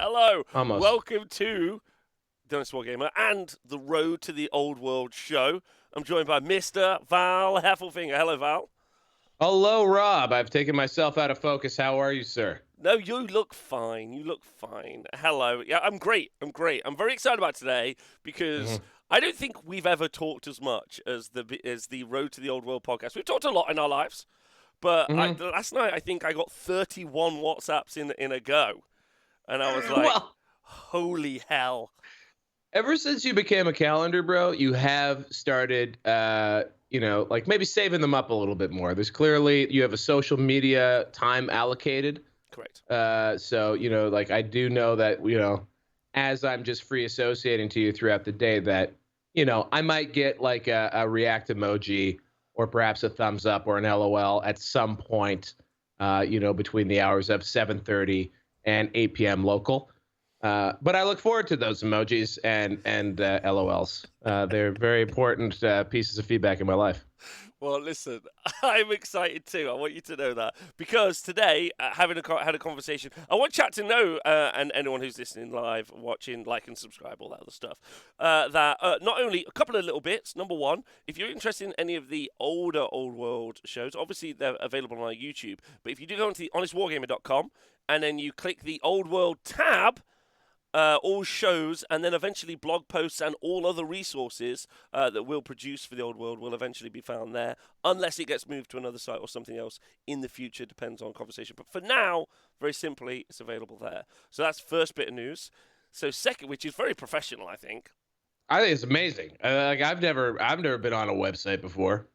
Hello. Almost. Welcome to Dennis Wargamer and the Road to the Old World show. I'm joined by Mr. Val Heffelfinger. Hello, Val. Hello, Rob. I've taken myself out of focus. How are you, sir? No, you look fine. You look fine. Hello. Yeah, I'm great. I'm very excited about today because I don't think we've ever talked as much as the Road to the Old World podcast. We've talked a lot in our lives, but last night I think I got 31 WhatsApps in a go. And I was like, Well, holy hell. ever since you became a calendar bro, you have started, like maybe saving them up a little bit more. There's clearly, you have a social media time allocated. Correct. So, like I do know that, as I'm just free associating to you throughout the day that, I might get like a react emoji or perhaps a thumbs up or an LOL at some point, between the hours of 7:30 and 8 p.m. local. But I look forward to those emojis and LOLs. They're very important pieces of feedback in my life. Well, listen, I'm excited too. I want you to know that because today, had a conversation. I want chat to know, and anyone who's listening live, watching, like and subscribe, all that other stuff. That not only a couple of little bits. Number one, if you're interested in any of the older Old World shows, obviously they're available on our YouTube. But if you do go onto the honestwargamer.com and then you click the Old World tab. All shows and then eventually blog posts and all other resources that we'll produce for the Old World will eventually be found there, unless it gets moved to another site or something else in the future. Depends on conversation. But for now, very simply, it's available there. So that's first bit of news. So second, which is very professional, I think. I think it's amazing. I've never been on a website before.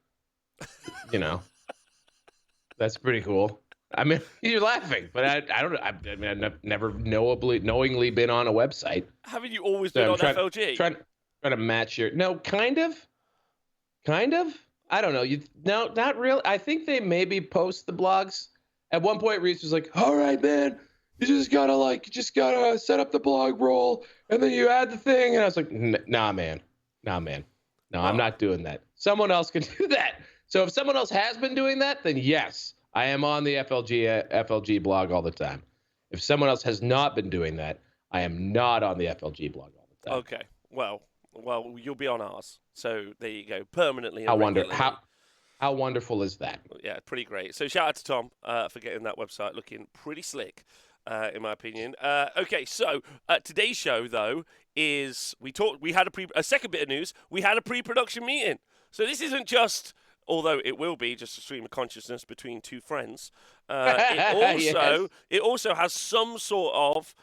That's pretty cool. I mean, you're laughing, but I've never knowingly been on a website. Haven't you always been on FLG? Trying to match your kind of. I don't know. No, not really. I think they maybe post the blogs. At one point, Reese was like, "All right, man, you just gotta set up the blog roll, and then you add the thing." And I was like, "Nah, man, no, I'm not doing that. Someone else can do that." So if someone else has been doing that, then yes. I am on the FLG blog all the time. If someone else has not been doing that, I am not on the FLG blog all the time. Okay. Well, you'll be on ours. So there you go, permanently. How wonderful is that? Yeah, pretty great. So shout out to Tom for getting that website looking pretty slick, in my opinion. Okay, so today's show though is we had a second bit of news. We had a pre-production meeting. So this isn't just. Although it will be just a stream of consciousness between two friends, it also has some sort of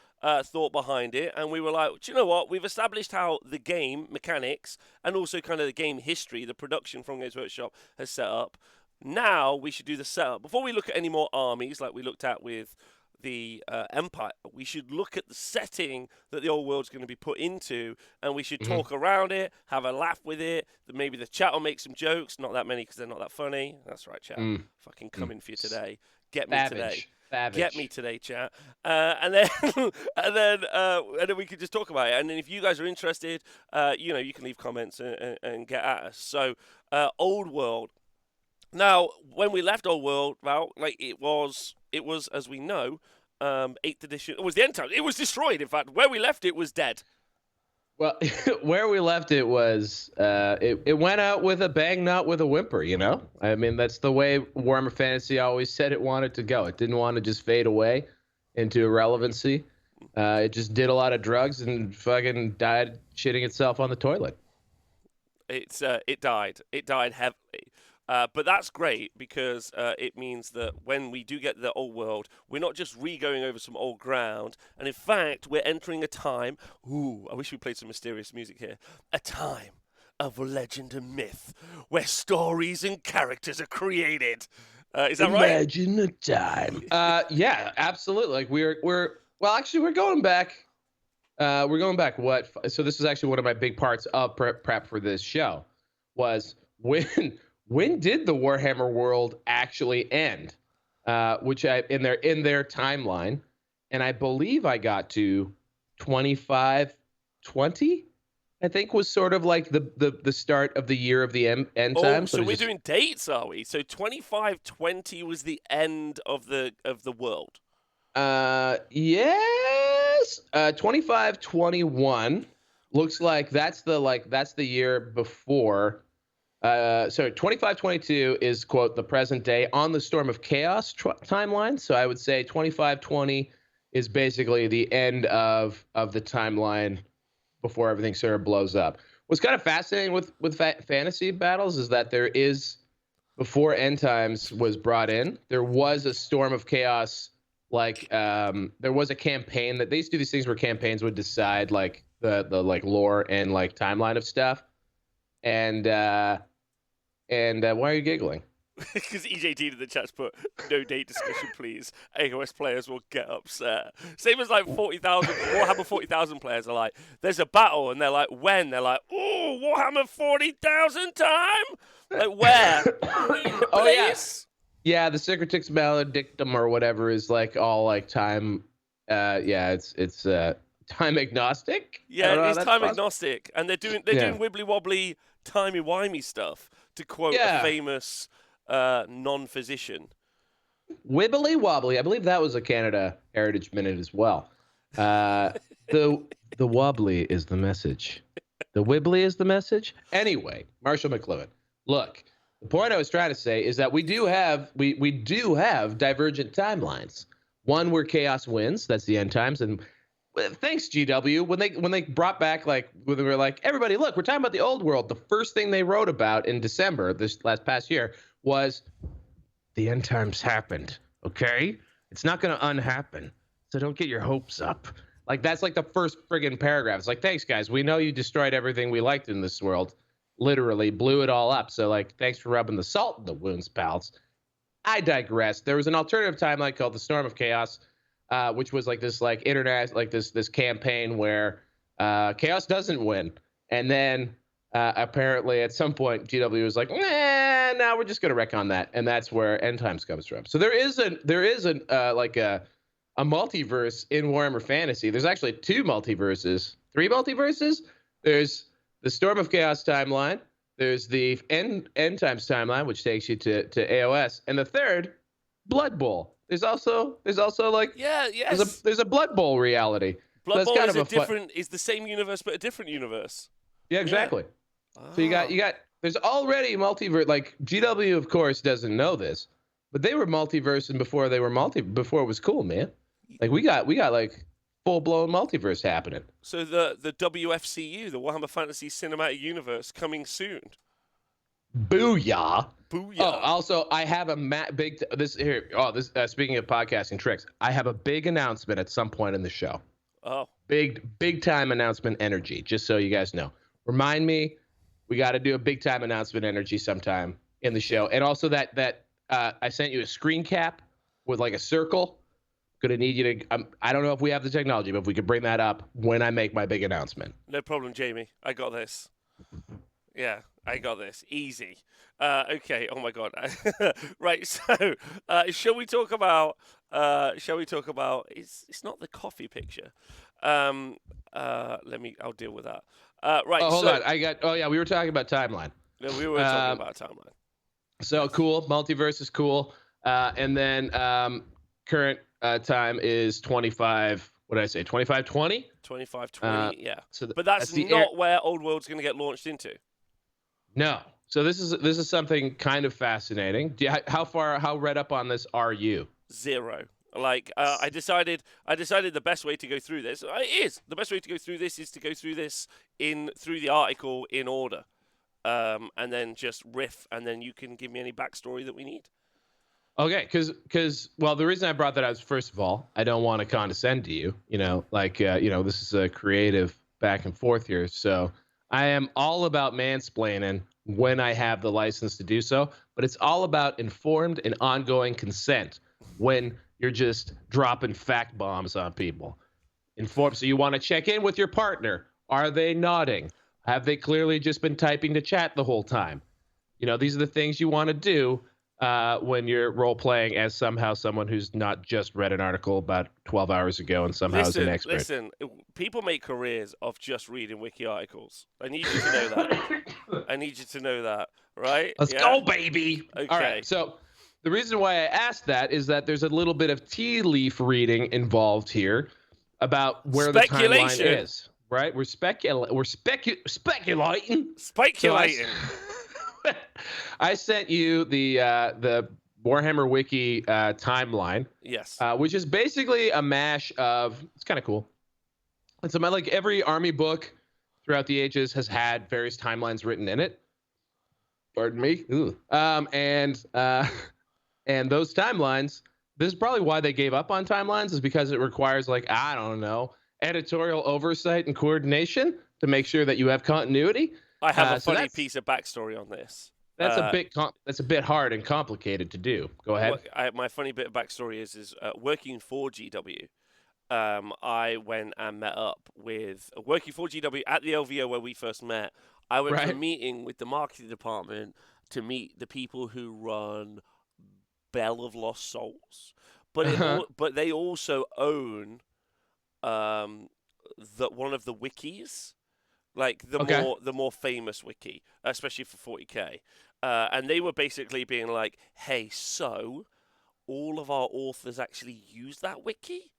thought behind it. And we were like, do you know what? We've established how the game mechanics and also kind of the game history, the production from Games Workshop has set up. Now we should do the setup. Before we look at any more armies like we looked at with the Empire, we should look at the setting that the old world's going to be put into, and we should talk around it, have a laugh with it. Maybe the chat will make some jokes, not that many because they're not that funny. That's right, chat. Fucking coming for you today. Get me today. Get me today, chat. And then and then we could just talk about it. And then if you guys are interested, you can leave comments and get at us. So, Old World. Now, when we left Old World, Val, like it was as we know, 8th edition. It was the end time. It was destroyed. In fact, where we left it was dead. Well, where we left it was it went out with a bang, not with a whimper. I mean, that's the way Warhammer Fantasy always said it wanted to go. It didn't want to just fade away into irrelevancy. It just did a lot of drugs and fucking died shitting itself on the toilet. It died. It died heavily. But that's great because it means that when we do get the old world, we're not just re-going over some old ground. And in fact, we're entering a time. Ooh, I wish we played some mysterious music here. A time of legend and myth where stories and characters are created. Is that right? Imagine a time. Yeah, absolutely. Like we're going back. We're going back. So this is actually one of my big parts of prep for this show was when did the Warhammer world actually end? Which in their timeline, and I believe I got to 2520. I think was sort of like the start of the year of the end time. So we're doing dates, are we? So 2520 was the end of the world. Yes. 2521 looks like that's the year before. So 2522 is, quote, the present day on the Storm of Chaos timeline. So I would say 2520 is basically the end of the timeline before everything sort of blows up. What's kind of fascinating with fantasy battles is that there is, before End Times was brought in, there was a Storm of Chaos. There was a campaign that they used to do these things where campaigns would decide like the like lore and like timeline of stuff. And why are you giggling? Because EJT in the chat's put, no date discussion, please. AOS players will get upset. Same as like 40,000, Warhammer 40,000 players are like, there's a battle, and they're like, when? They're like, oh, Warhammer 40,000 time? Like, where? Oh, yeah. Yeah, the Secretix Maledictum or whatever is like all like time. It's time agnostic. Yeah, it's time agnostic, and they're doing wibbly wobbly, timey wimey stuff to quote a famous non-physician. Wibbly wobbly. I believe that was a Canada Heritage Minute as well. The wobbly is the message. The wibbly is the message. Anyway, Marshall McLuhan. Look, the point I was trying to say is that we do have divergent timelines. One where chaos wins, that's the End Times, and thanks GW when they brought back when they were like, everybody, look, we're talking about the old world. The first thing they wrote about in December this past year was the End Times happened. Okay, it's not going to unhappen, so don't get your hopes up. Like that's like the first friggin' paragraph. It's like, thanks guys, we know you destroyed everything we liked in this world. Literally blew it all up. So like, thanks for rubbing the salt in the wounds, pals. I digress. There was an alternative timeline called the Storm of Chaos, which was like this like internet, like this campaign where Chaos doesn't win. And then apparently at some point GW was like, nah, we're just gonna retcon that. And that's where End Times comes from. So there is a multiverse in Warhammer Fantasy. There's actually three multiverses. There's the Storm of Chaos timeline. There's the End Times timeline, which takes you to AOS, and the third, Blood Bowl. There's also like there's a Blood Bowl reality. Blood Bowl is the same universe but a different universe. Yeah, exactly. Yeah. So you got there's already multiverse. Like GW, of course, doesn't know this, but they were multiversing before they were before it was cool, man. Like we got like full-blown multiverse happening. So the WFCU, the Warhammer Fantasy Cinematic Universe, coming soon. Booyah! Booyah! Oh, also, I have a speaking of podcasting tricks, I have a big announcement at some point in the show. Oh, big time announcement energy. Just so you guys know, remind me. We got to do a big time announcement energy sometime in the show, and also that I sent you a screen cap with like a circle. Gonna need you to. I don't know if we have the technology, but if we could bring that up when I make my big announcement. No problem, Jamie. I got this. Yeah, I got this. Easy. Okay. Oh my God. Right. So, shall we talk about? It's not the coffee picture. I'll deal with that. Right. Oh, hold on. Oh yeah, we were talking about timeline. No, we were talking about timeline. So cool. Multiverse is cool. And then current time is 25. What did I say? 2520. 2520. Yeah. But that's not where Old World's going to get launched into. No. So this is something kind of fascinating. How read up on this are you? 0. Like I decided the best way to go through this is to go through this through the article in order, and then just riff, and then you can give me any backstory that we need. Okay, because the reason I brought that up is, first of all, I don't want to condescend to you. This is a creative back and forth here, so I am all about mansplaining when I have the license to do so, but it's all about informed and ongoing consent when you're just dropping fact bombs on people. Informed, so you want to check in with your partner. Are they nodding? Have they clearly just been typing to chat the whole time? These are the things you want to do when you're role-playing as someone who's not just read an article about 12 hours ago and somehow is an expert. Listen, people make careers of just reading wiki articles. I need you to know that. I need you to know that, right? Let's go, baby! Okay. All right, so the reason why I asked that is that there's a little bit of tea leaf reading involved here. about where the timeline Speculation. is. Right? We're speculating. Speculating. I sent you the Warhammer Wiki timeline, Yes. which is basically a mash of. It's kind of cool. It's about like every army book throughout the ages has had various timelines written in it. Pardon me. And those timelines. This is probably why they gave up on timelines, is because it requires, like, I don't know, editorial oversight and coordination to make sure that you have continuity. I have a So funny piece of backstory on this. that's a bit hard and complicated to do. Go ahead. My funny bit of backstory is working for GW. I went and met up with working for GW at the LVO where we first met. I went for a meeting with the marketing department to meet the people who run Bell of Lost Souls, but they also own one of the wikis, like the more famous wiki, especially for 40k, and they were basically being like, "Hey, so all of our authors actually use that wiki.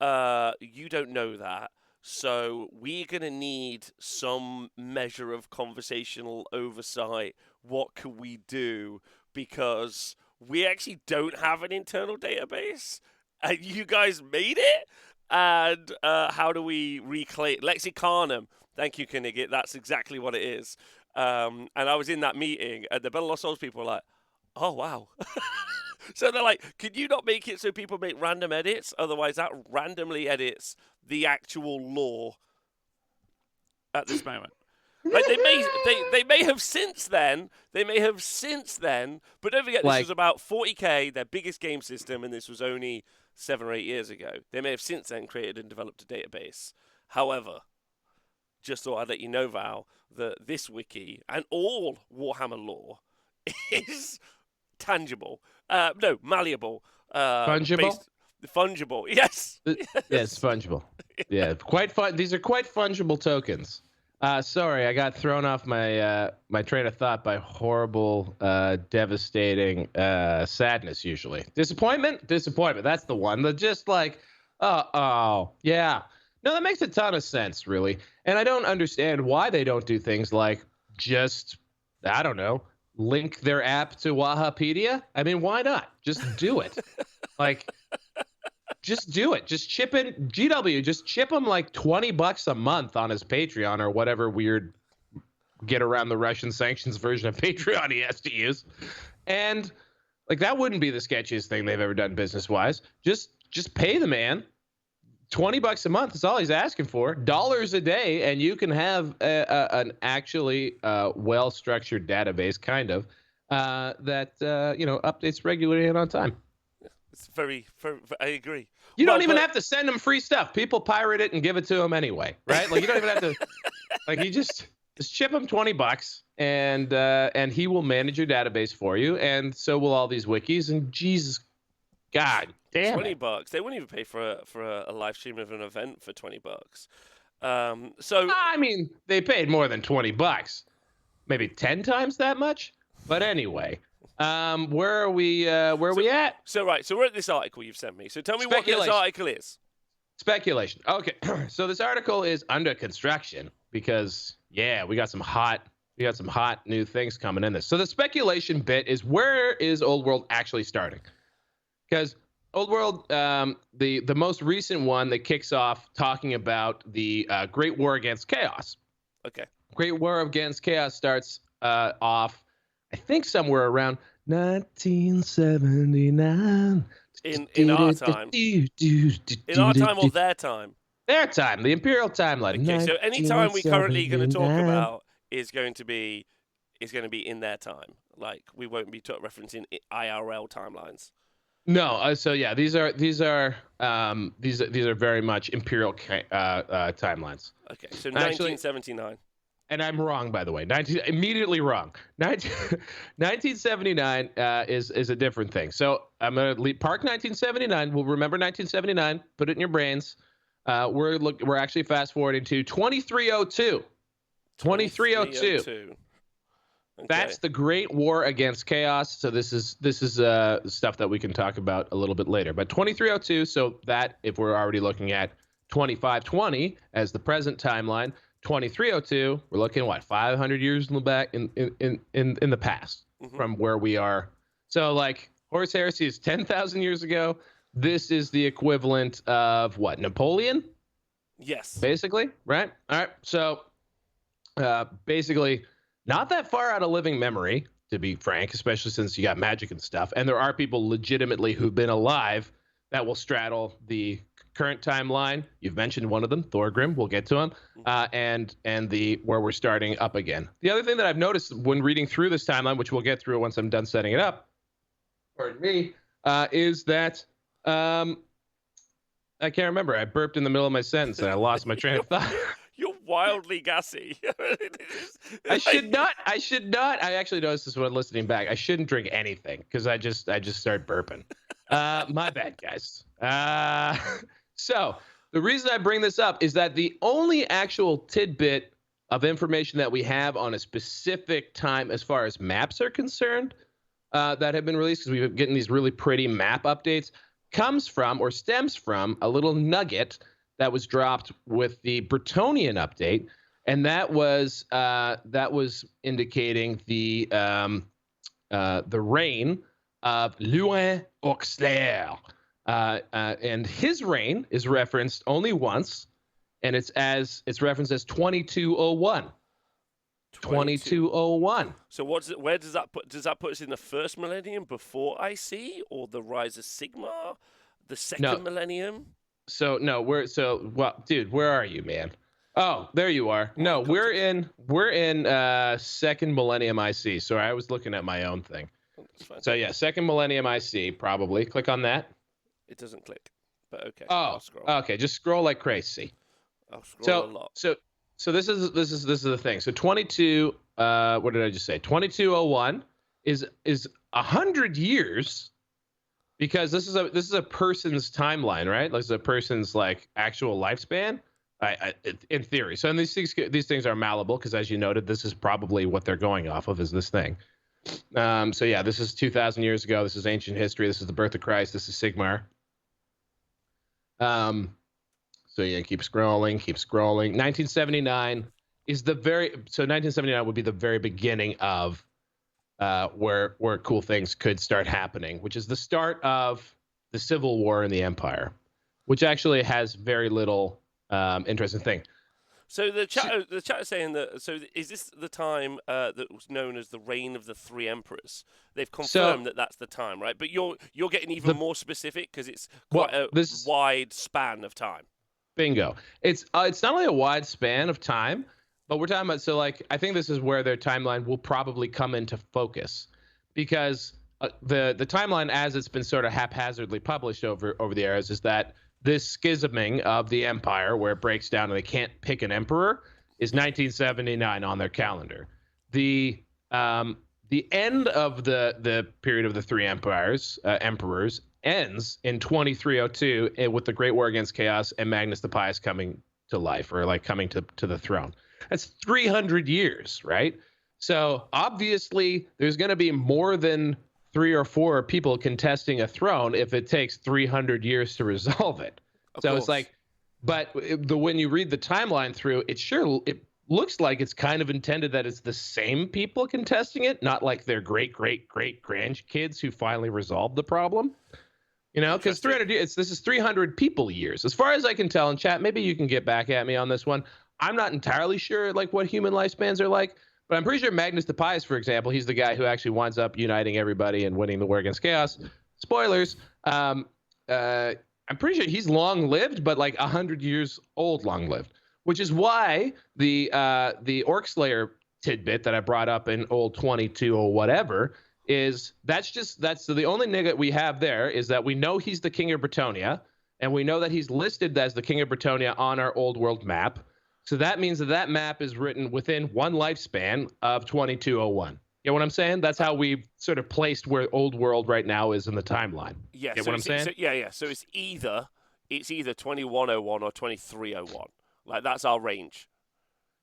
You don't know that." So we're going to need some measure of conversational oversight. What can we do? Because we actually don't have an internal database, and you guys made it. And how do we reclaim Lexicanum? Thank you, Knigget. That's exactly what it is. And I was in that meeting, and the Battle of Lost Souls people were like, "Oh wow." So they're like, "Could you not make it so people make random edits? Otherwise, that randomly edits the actual lore at this moment." Like they may have since then, but don't forget this was about 40k, their biggest game system, and this was only 7 or 8 years ago. They may have since then created and developed a database. However, just thought I'd let you know, Val, that this wiki and all Warhammer lore is tangible. No, malleable. Fungible? Fungible, yes. Yes, fungible. Yeah, quite fun. These are quite fungible tokens. Sorry, I got thrown off my my train of thought by horrible, devastating sadness. Usually, disappointment. That's the one. They're just like, oh, yeah. No, that makes a ton of sense, really. And I don't understand why they don't do things like just, I don't know, link their app to Wahapedia. I mean, why not? Just do it. Like, just do it. Just chip in GW. Just chip him like $20 a month on his Patreon or whatever weird get around the Russian sanctions version of Patreon he has to use. And like that wouldn't be the sketchiest thing they've ever done business wise. Just pay the man $20 a month is all he's asking for. Dollars a day, and you can have an actually well-structured database, kind of, that updates regularly and on time. It's very I agree. You don't even have to send them free stuff. People pirate it and give it to them anyway, right? Like you don't even have to. Like you just chip him $20, and he will manage your database for you, and so will all these wikis. And Jesus, God damn $20. They wouldn't even pay for a live stream of an event for $20. So I mean, they paid more than $20, maybe 10 times that much. But anyway, where are we? Where are we at? So we're at this article you've sent me. So tell me what this article is. Speculation. Okay, so this article is under construction because we got some hot new things coming in this. So the speculation bit is, where is Old World actually starting? Because Old World, the most recent one that kicks off talking about the Great War Against Chaos. Okay. Great War Against Chaos starts off, I think, somewhere around 1979. In our time. In our time or their time? Their time, the Imperial timeline. Okay, so any time we currently going to talk about is going to be in their time. Like we won't be referencing IRL timelines. No, so yeah, these are very much Imperial timelines. Okay, so 1979. And I'm wrong, by the way. Immediately wrong. 1979 is a different thing. So I'm gonna park 1979. We'll remember 1979. Put it in your brains. We're actually fast forwarding to 2302. 2302. Okay. That's the Great War Against Chaos. So this is stuff that we can talk about a little bit later. But 2302. So that, if we're already looking at 2520 as the present timeline. 2302, we're looking, what, 500 years in the back, in the past from where we are. So, like, Horus Heresy is 10,000 years ago. This is the equivalent of, what, Napoleon? Yes. Basically, right? All right. So, basically, not that far out of living memory, to be frank, especially since you got magic and stuff. And there are people legitimately who've been alive that will straddle the current timeline. You've mentioned one of them, Thorgrim. We'll get to him. And the where we're starting up again. The other thing that I've noticed when reading through this timeline, which we'll get through once I'm done setting it up, pardon me, is that I can't remember. I burped in the middle of my sentence and I lost my train of thought. You're wildly gassy. I should not. I actually noticed this when listening back. I shouldn't drink anything because I just start burping. My bad, guys. So the reason I bring this up is that the only actual tidbit of information that we have on a specific time as far as maps are concerned that have been released, because we've been getting these really pretty map updates, comes from or stems from a little nugget that was dropped with the Bretonian update, and that was indicating the reign of Louis Auxerre. And his reign is referenced only once, and it's referenced as 2201. 2201. So where does that put us in the first millennium before IC, or the rise of Sigma, the second millennium? Dude, where are you, man? Oh, there you are. No, we're in second millennium IC. Sorry, I was looking at my own thing. That's fine. So yeah, second millennium IC, probably. Click on that. It doesn't click, but okay. Oh, I'll scroll. Okay, just scroll like crazy. I'll scroll a lot. So this is the thing. So 22. What did I just say? 2201 is 100 years, because this is a person's timeline, right? This is a person's like actual lifespan, in theory. So and these things are malleable, because as you noted, this is probably what they're going off of, is this thing. So yeah, this is 2,000 years ago. This is ancient history. This is the birth of Christ. This is Sigmar. So yeah, keep scrolling. 1979 is so 1979 would be the very beginning of where cool things could start happening, which is the start of the Civil War in the Empire, which actually has very little interesting thing. So the chat is saying that. So is this the time that was known as the reign of the three emperors? They've confirmed that that's the time, right? But you're getting even more specific, because it's quite a wide span of time. Bingo. It's not only a wide span of time, but we're talking about, so like, I think this is where their timeline will probably come into focus, because the timeline as it's been sort of haphazardly published over the years is that this schisming of the empire, where it breaks down and they can't pick an emperor, is 1979 on their calendar. The end of the period of the three emperors ends in 2302 with the Great War Against Chaos and Magnus the Pious coming to life, or like coming to the throne. That's 300 years, right? So obviously there's going to be more than 3 or 4 people contesting a throne if it takes 300 years to resolve it. So it's like, but when you read the timeline through, it looks like it's kind of intended that it's the same people contesting it, not like their great grandkids who finally resolved the problem. You know, because 300 years, this is 300 people years, as far as I can tell. In chat, maybe you can get back at me on this one. I'm not entirely sure like what human lifespans are like, but I'm pretty sure Magnus the Pious, for example, he's the guy who actually winds up uniting everybody and winning the war against chaos. Spoilers. I'm pretty sure he's long lived, but like 100 years old, long lived, which is why the Orc Slayer tidbit that I brought up in old 22 or whatever is that's the only nigga we have there, is that we know he's the King of Bretonia, and we know that he's listed as the King of Bretonia on our old world map. So that means that map is written within one lifespan of 2201. You know what I'm saying? That's how we sort of placed where old world right now is in the timeline. Yeah. You know what I'm saying? So it's either 2101 or 2301. Like, that's our range.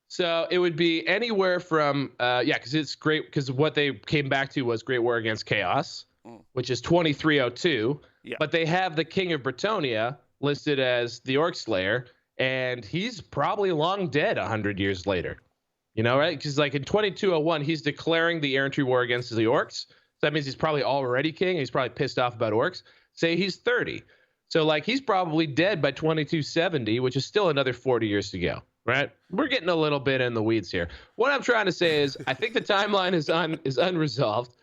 So it would be anywhere from, because it's great, because what they came back to was Great War Against Chaos, which is 2302. Yeah. But they have the King of Bretonia listed as the Orc Slayer, and he's probably long dead 100 years later. You know, right? Because like in 2201, he's declaring the errantry war against the orcs. So that means he's probably already king. He's probably pissed off about orcs. Say he's 30. So like he's probably dead by 2270, which is still another 40 years to go. Right? We're getting a little bit in the weeds here. What I'm trying to say is I think the timeline is unresolved.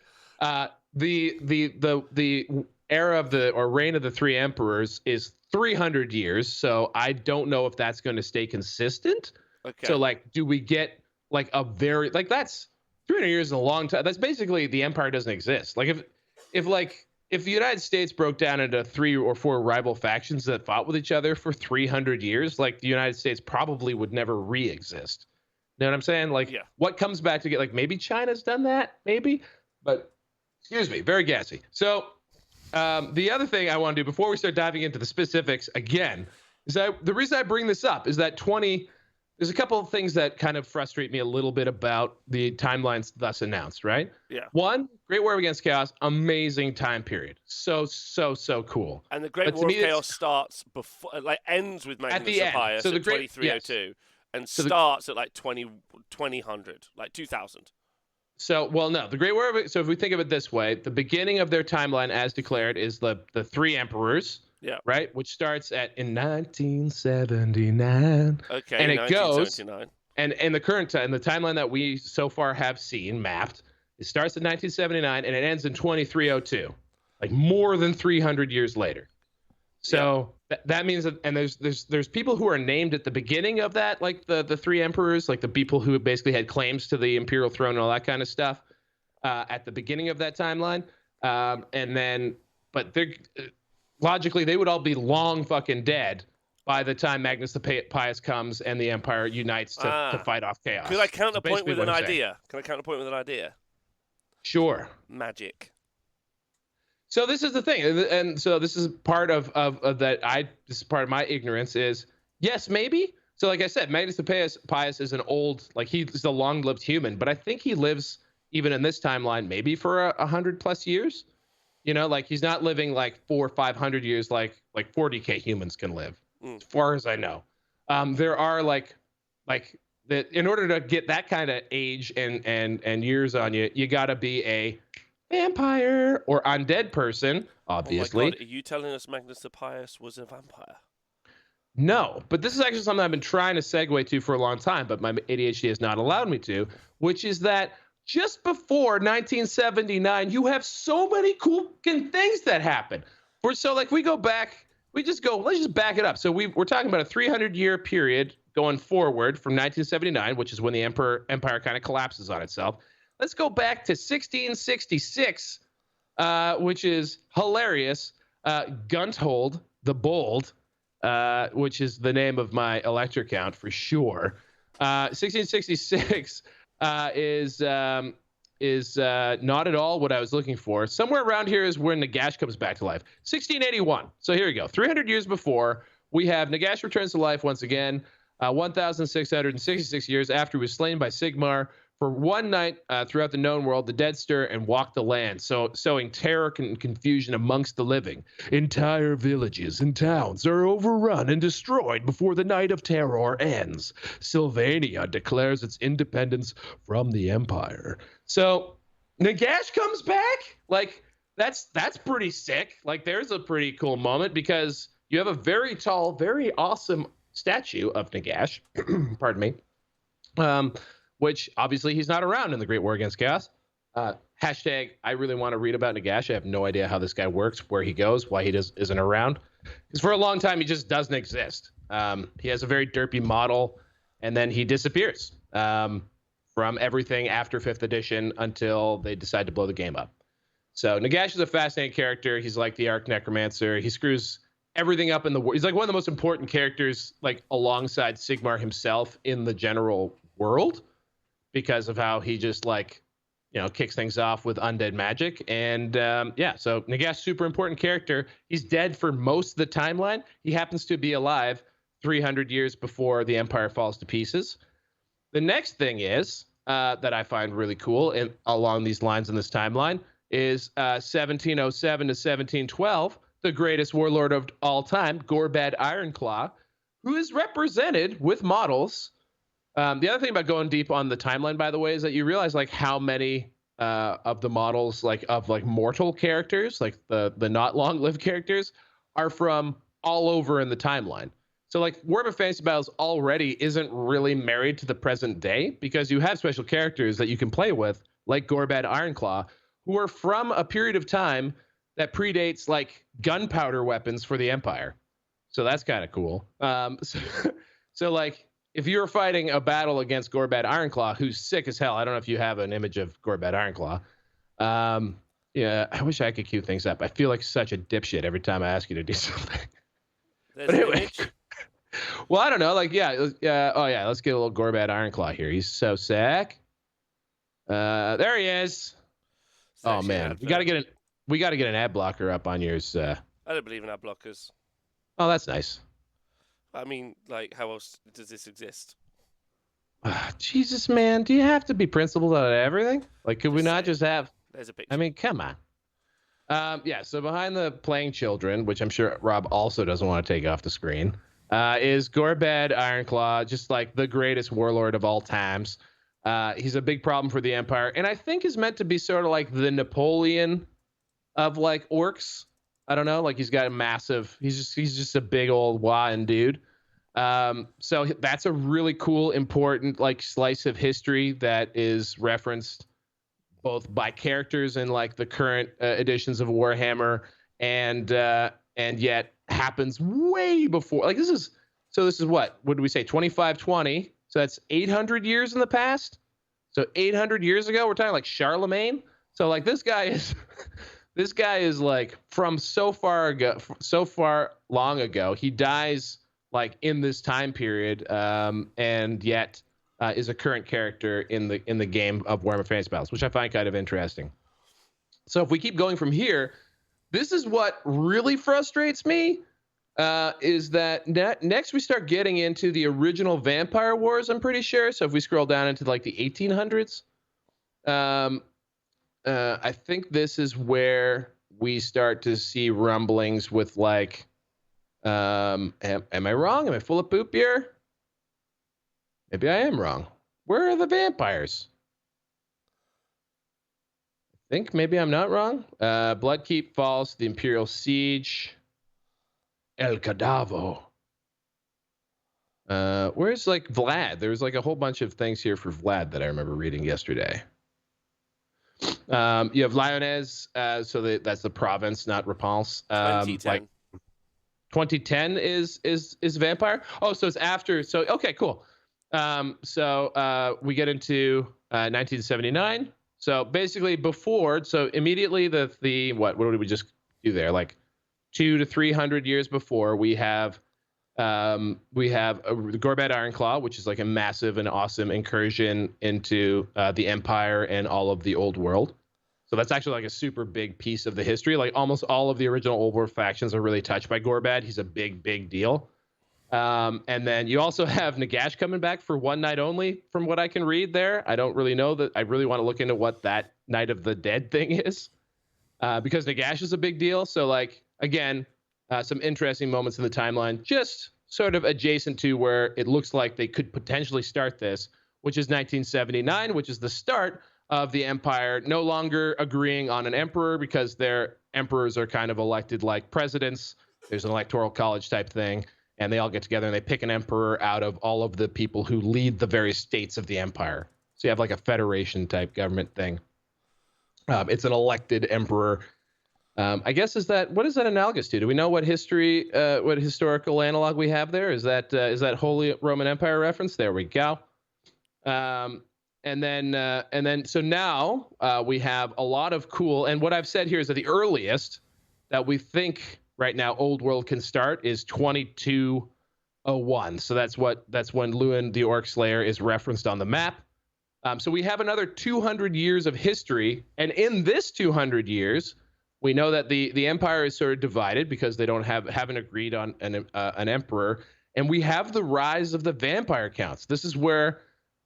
The era of the or reign of the three emperors is 300 years. So I don't know if that's going to stay consistent. Okay. So like, do we get like a very like that's 300 years is a long time. That's basically the empire doesn't exist. Like if the United States broke down into 3 or 4 rival factions that fought with each other for 300 years, like the United States probably would never re-exist. You know what I'm saying? Like what comes back to get like maybe China's done that, maybe, but excuse me, very gassy. So the other thing I want to do before we start diving into the specifics again is that the reason I bring this up is that there's a couple of things that kind of frustrate me a little bit about the timelines thus announced, right? Yeah. One, Great War Against Chaos, amazing time period. So cool. And the Great War of Chaos starts before, like ends with Magnus Appius at 2302 and starts at like 2000, like 2000. So, well, no, the Great War of, so if we think of it this way, the beginning of their timeline as declared is the three emperors. Yeah. Right, which starts in 1979. Okay. And it goes, 1979. and in the current time, the timeline that we so far have seen mapped, it starts in 1979 and it ends in 2302, like more than 300 years later. So that means that, and there's people who are named at the beginning of that, like the three emperors, like the people who basically had claims to the imperial throne and all that kind of stuff, at the beginning of that timeline, and then, but they're. Logically, they would all be long fucking dead by the time Magnus the Pious comes and the Empire unites to fight off chaos. Could I counterpoint with an idea? Can I counterpoint with an idea? Sure. Magic. So this is the thing, and so this is part of that. This is part of my ignorance. Is yes, maybe. So like I said, Magnus the Pious is an old, like he's a long-lived human, but I think he lives even in this timeline maybe for 100+ years. You know, like he's not living like 400 or 500 years like 40K humans can live, as far as I know. There are like that in order to get that kind of age and years on you, you got to be a vampire or undead person, obviously. Oh my God, are you telling us Magnus the Pious was a vampire? No, but this is actually something I've been trying to segue to for a long time, but my ADHD has not allowed me to, which is that just before 1979, you have so many cool things that happen. So like we go back, let's just back it up. So we're talking about a 300-year period going forward from 1979, which is when the empire kind of collapses on itself. Let's go back to 1666, which is hilarious. Gunthold the Bold, which is the name of my elector count for sure. 1666 is not at all what I was looking for. Somewhere around here is where Nagash comes back to life. 1681. So here we go. 300 years before, we have Nagash returns to life once again. 1,666 years after he was slain by Sigmar. For one night throughout the known world, the dead stir and walk the land, sowing terror and confusion amongst the living. Entire villages and towns are overrun and destroyed before the night of terror ends. Sylvania declares its independence from the Empire. So Nagash comes back? Like, that's pretty sick. Like, there's a pretty cool moment because you have a very tall, very awesome statue of Nagash. Pardon me. Which obviously he's not around in the Great War Against Chaos. Hashtag, I really want to read about Nagash. I have no idea how this guy works, where he goes, why he isn't around. Because for a long time, he just doesn't exist. He has a very derpy model, and then he disappears from everything after 5th edition until they decide to blow the game up. So Nagash is a fascinating character. He's like the Arc Necromancer. He screws everything up in the world. He's like one of the most important characters, like alongside Sigmar himself in the general world, because of how he just kicks things off with undead magic. And so Nagash, super important character. He's dead for most of the timeline. He happens to be alive 300 years before the Empire falls to pieces. The next thing is that I find really cool along these lines in this timeline is 1707 to 1712, the greatest warlord of all time, Gorbad Ironclaw, who is represented with models. The other thing about going deep on the timeline, by the way, is that you realize like how many of the models like of like mortal characters, like the not long lived characters, are from all over in the timeline. So like Warhammer Fantasy Battles already isn't really married to the present day because you have special characters that you can play with, like Gorbad Ironclaw, who are from a period of time that predates like gunpowder weapons for the Empire. So that's kind of cool. So like if you were fighting a battle against Gorbad Ironclaw, who's sick as hell, I don't know if you have an image of Gorbad Ironclaw. Yeah, I wish I could cue things up. I feel like such a dipshit every time I ask you to do something. There's But an anyway, image. well, I don't know. Like, yeah, oh yeah, let's get a little Gorbad Ironclaw here. He's so sick. There he is. It's Oh actually an man, advert. we gotta get an ad blocker up on yours. I don't believe in ad blockers. Oh, that's nice. I mean, like, how else does this exist? Jesus, man, do you have to be principled about everything? Like, could we Just not saying. just have? There's a I picture. mean, come on. Yeah. So behind the playing children, which I'm sure Rob also doesn't want to take off the screen, is Gorbad Ironclaw, just like the greatest warlord of all times. He's a big problem for the Empire, and I think is meant to be sort of like the Napoleon of like orcs. I don't know. Like he's got a massive. He's just a big old wahing dude. So that's a really cool, important like slice of history that is referenced both by characters in like the current editions of Warhammer and yet happens way before. Like this is what did we say 2520? So that's 800 years in the past. So 800 years ago, we're talking like Charlemagne. So like this guy is this guy is like from so far long ago. He dies like in this time period, and yet is a current character in the game of Warhammer Fantasy Battles, which I find kind of interesting. So if we keep going from here, this is what really frustrates me. Is that next we start getting into the original Vampire Wars? I'm pretty sure. So if we scroll down into like the 1800s, I think this is where we start to see rumblings with like, am I wrong? Am I full of poop here? Maybe I am wrong. Where are the vampires? I think maybe I'm not wrong. Bloodkeep falls, the Imperial Siege, El Cadavo. Where's like Vlad? There was like a whole bunch of things here for Vlad that I remember reading yesterday. You have Lyonesse, so that's the province, not Repulse. 2010. Like 2010 is Vampire. Oh, so it's after. So okay, cool. So we get into 1979. So basically before, so immediately the what did we just do there? Like 200 to 300 years before, we have the Gorbad Ironclaw, which is like a massive and awesome incursion into the Empire and all of the Old World. So that's actually like a super big piece of the history. Like almost all of the original Old World factions are really touched by Gorbad. He's a big deal. And then you also have Nagash coming back for one night only, from what I can read there. I don't really know that. I really want to look into what that Night of the Dead thing is, because Nagash is a big deal. So like, again, some interesting moments in the timeline, just sort of adjacent to where it looks like they could potentially start this, which is 1979, which is the start of the Empire no longer agreeing on an emperor because their emperors are kind of elected like presidents. There's an electoral college type thing, and they all get together and they pick an emperor out of all of the people who lead the various states of the empire. So you have like a federation type government thing. It's an elected emperor. I guess what is that analogous to? Do we know what historical analog we have there? Is that Holy Roman Empire reference? There we go. And then so now we have a lot of cool. And what I've said here is that the earliest that we think right now Old World can start is 2201. So that's when Luin the Orc Slayer is referenced on the map. So we have another 200 years of history, and in this 200 years, we know that the empire is sort of divided because they haven't agreed on an emperor, and we have the rise of the vampire counts. This is where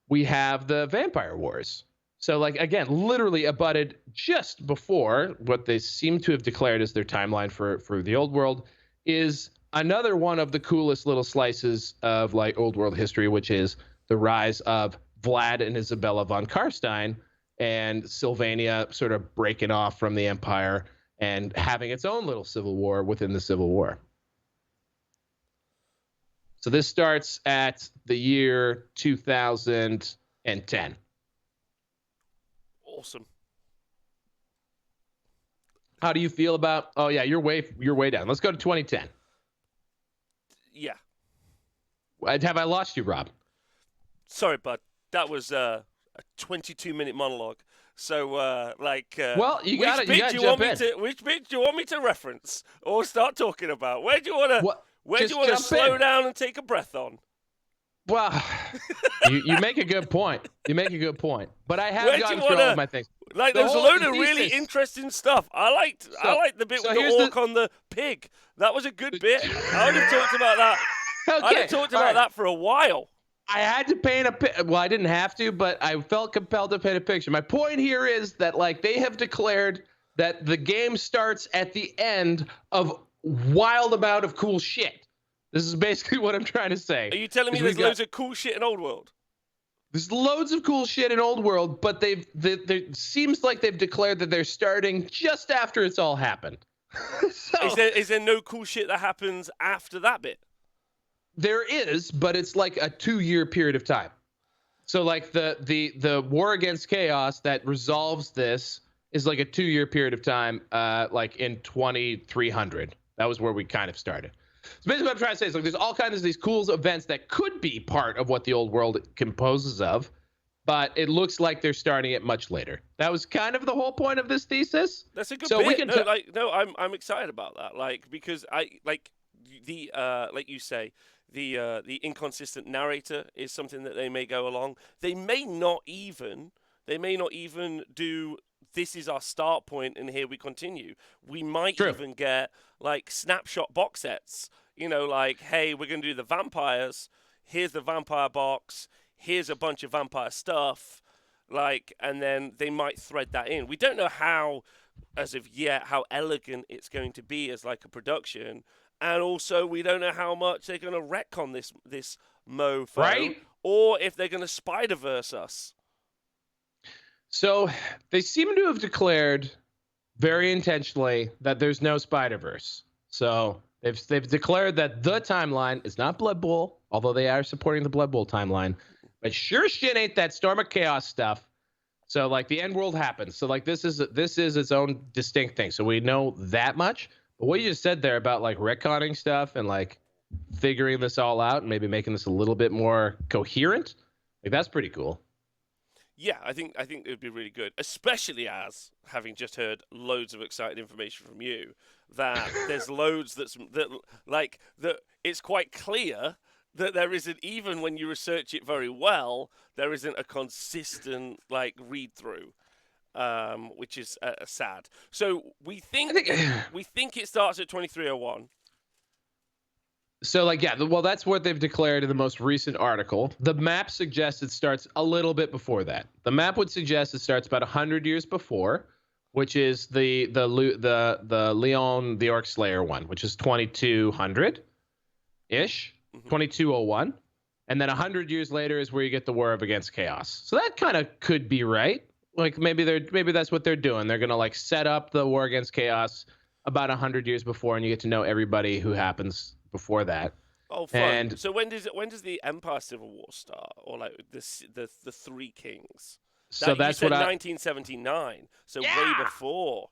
we have the Vampire Wars. So like again, literally abutted just before what they seem to have declared as their timeline for the Old World is another one of the coolest little slices of like old world history, which is the rise of Vlad and Isabella von Karstein and Sylvania sort of breaking off from the Empire and having its own little civil war within the Civil War. So this starts at the year 2010. Awesome. How do you feel about? Oh yeah, you're way down. Let's go to 2010. Yeah. Have I lost you, Rob? Sorry, bud. That was a 22-minute monologue. So, Well, you gotta jump in. Which bit do you want me to reference or start talking about? Where do you want to? What? Where do you want to slow down and take a breath on? Well, you make a good point. But I have gone through all of my things. Like, there's a load of really interesting stuff. I liked the bit with the orc on the pig. That was a good bit. I would have talked about that. Okay. I'd have talked about that for a while. I had to paint a well, I didn't have to, but I felt compelled to paint a picture. My point here is that like they have declared that the game starts at the end of wild amount of cool shit. This is basically what I'm trying to say. Are you telling me there's loads of cool shit in Old World? There's loads of cool shit in Old World, but it seems like they've declared that they're starting just after it's all happened. So, is there no cool shit that happens after that bit? There is, but it's like a 2-year period of time. So like the war against chaos that resolves this is like a 2-year period of time, like in 2300. That was where we kind of started. So basically what I'm trying to say is like there's all kinds of these cool events that could be part of what the old world composes of, but it looks like they're starting it much later. That was kind of the whole point of this thesis. That's a good bit. I'm excited about that. Like, because I like the like you say, the inconsistent narrator is something that they may go along. They may not even do this is our start point and here we continue. We might even get like snapshot box sets, you know, like, hey, we're going to do the vampires. Here's the vampire box. Here's a bunch of vampire stuff. Like, and then they might thread that in. We don't know how, as of yet, how elegant it's going to be as like a production. And also, we don't know how much they're going to retcon this mofo. Right? Or if they're going to Spider-Verse us. So they seem to have declared very intentionally that there's no Spider-Verse. So they've declared that the timeline is not Blood Bowl, although they are supporting the Blood Bowl timeline. But sure shit ain't that Storm of Chaos stuff. So like the end world happens. So like this is its own distinct thing. So we know that much. But what you just said there about like retconning stuff and like figuring this all out and maybe making this a little bit more coherent, like that's pretty cool. Yeah, I think it would be really good, especially as having just heard loads of exciting information from you that there's loads that it's quite clear that there isn't, even when you research it very well, there isn't a consistent like read through, which is sad. So we think it starts at 2301. So, like, yeah, well, that's what they've declared in the most recent article. The map suggests it starts a little bit before that. The map would suggest it starts about 100 years before, which is the Leon the Orc Slayer one, which is 2200-ish, 2201. And then 100 years later is where you get the War Against Chaos. So that kind of could be right. Like, maybe that's what they're doing. They're going to, like, set up the War Against Chaos about 100 years before, and you get to know everybody who happens before that. Oh, fun. And so when does the Empire Civil War start, or like the Three Kings? So that's what 1979. So way before.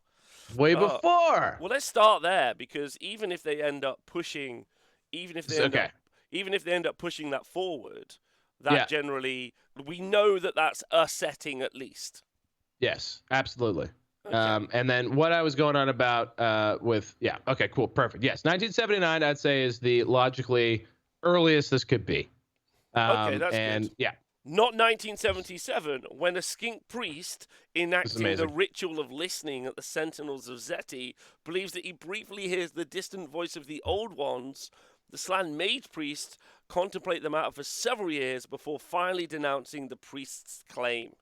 Way before. Well, let's start there, because even if they end up pushing, even if they end up pushing that forward, that generally we know that that's a setting at least. Yes, absolutely. Okay. And then what I was going on about okay, cool, perfect. Yes, 1979 I'd say is the logically earliest this could be. Okay, that's good. Yeah. Not 1977, when a skink priest enacting the ritual of listening at the Sentinels of Zeti believes that he briefly hears the distant voice of the Old Ones. The Slan mage priest contemplate the matter for several years before finally denouncing the priest's claim.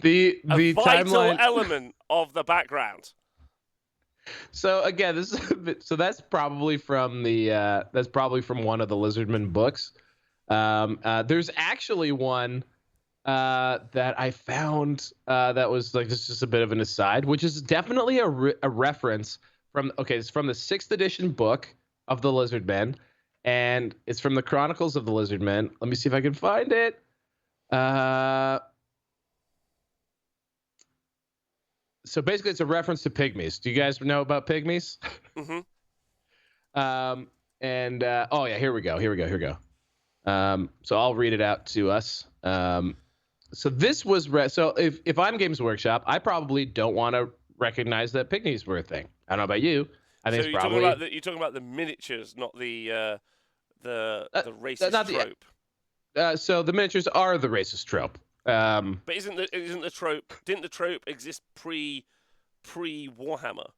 the vital timeline element of the background. So again, this is so that's probably from one of the Lizardman books. There's actually one that I found that was like, this is just a bit of an aside, which is definitely a reference from, okay, it's from the 6th edition book of the Lizardmen, and it's from the Chronicles of the Lizardmen. Let me see if I can find it. So basically, it's a reference to pygmies. Do you guys know about pygmies? Mm-hmm. Oh yeah, here we go. So I'll read it out to us. So this was so if I'm Games Workshop, I probably don't want to recognize that pygmies were a thing. I don't know about you. I think So it's probably you're talking about the miniatures, not the uh, racist not the. trope. So the miniatures are the racist trope. But isn't the trope? Didn't the trope exist pre Warhammer?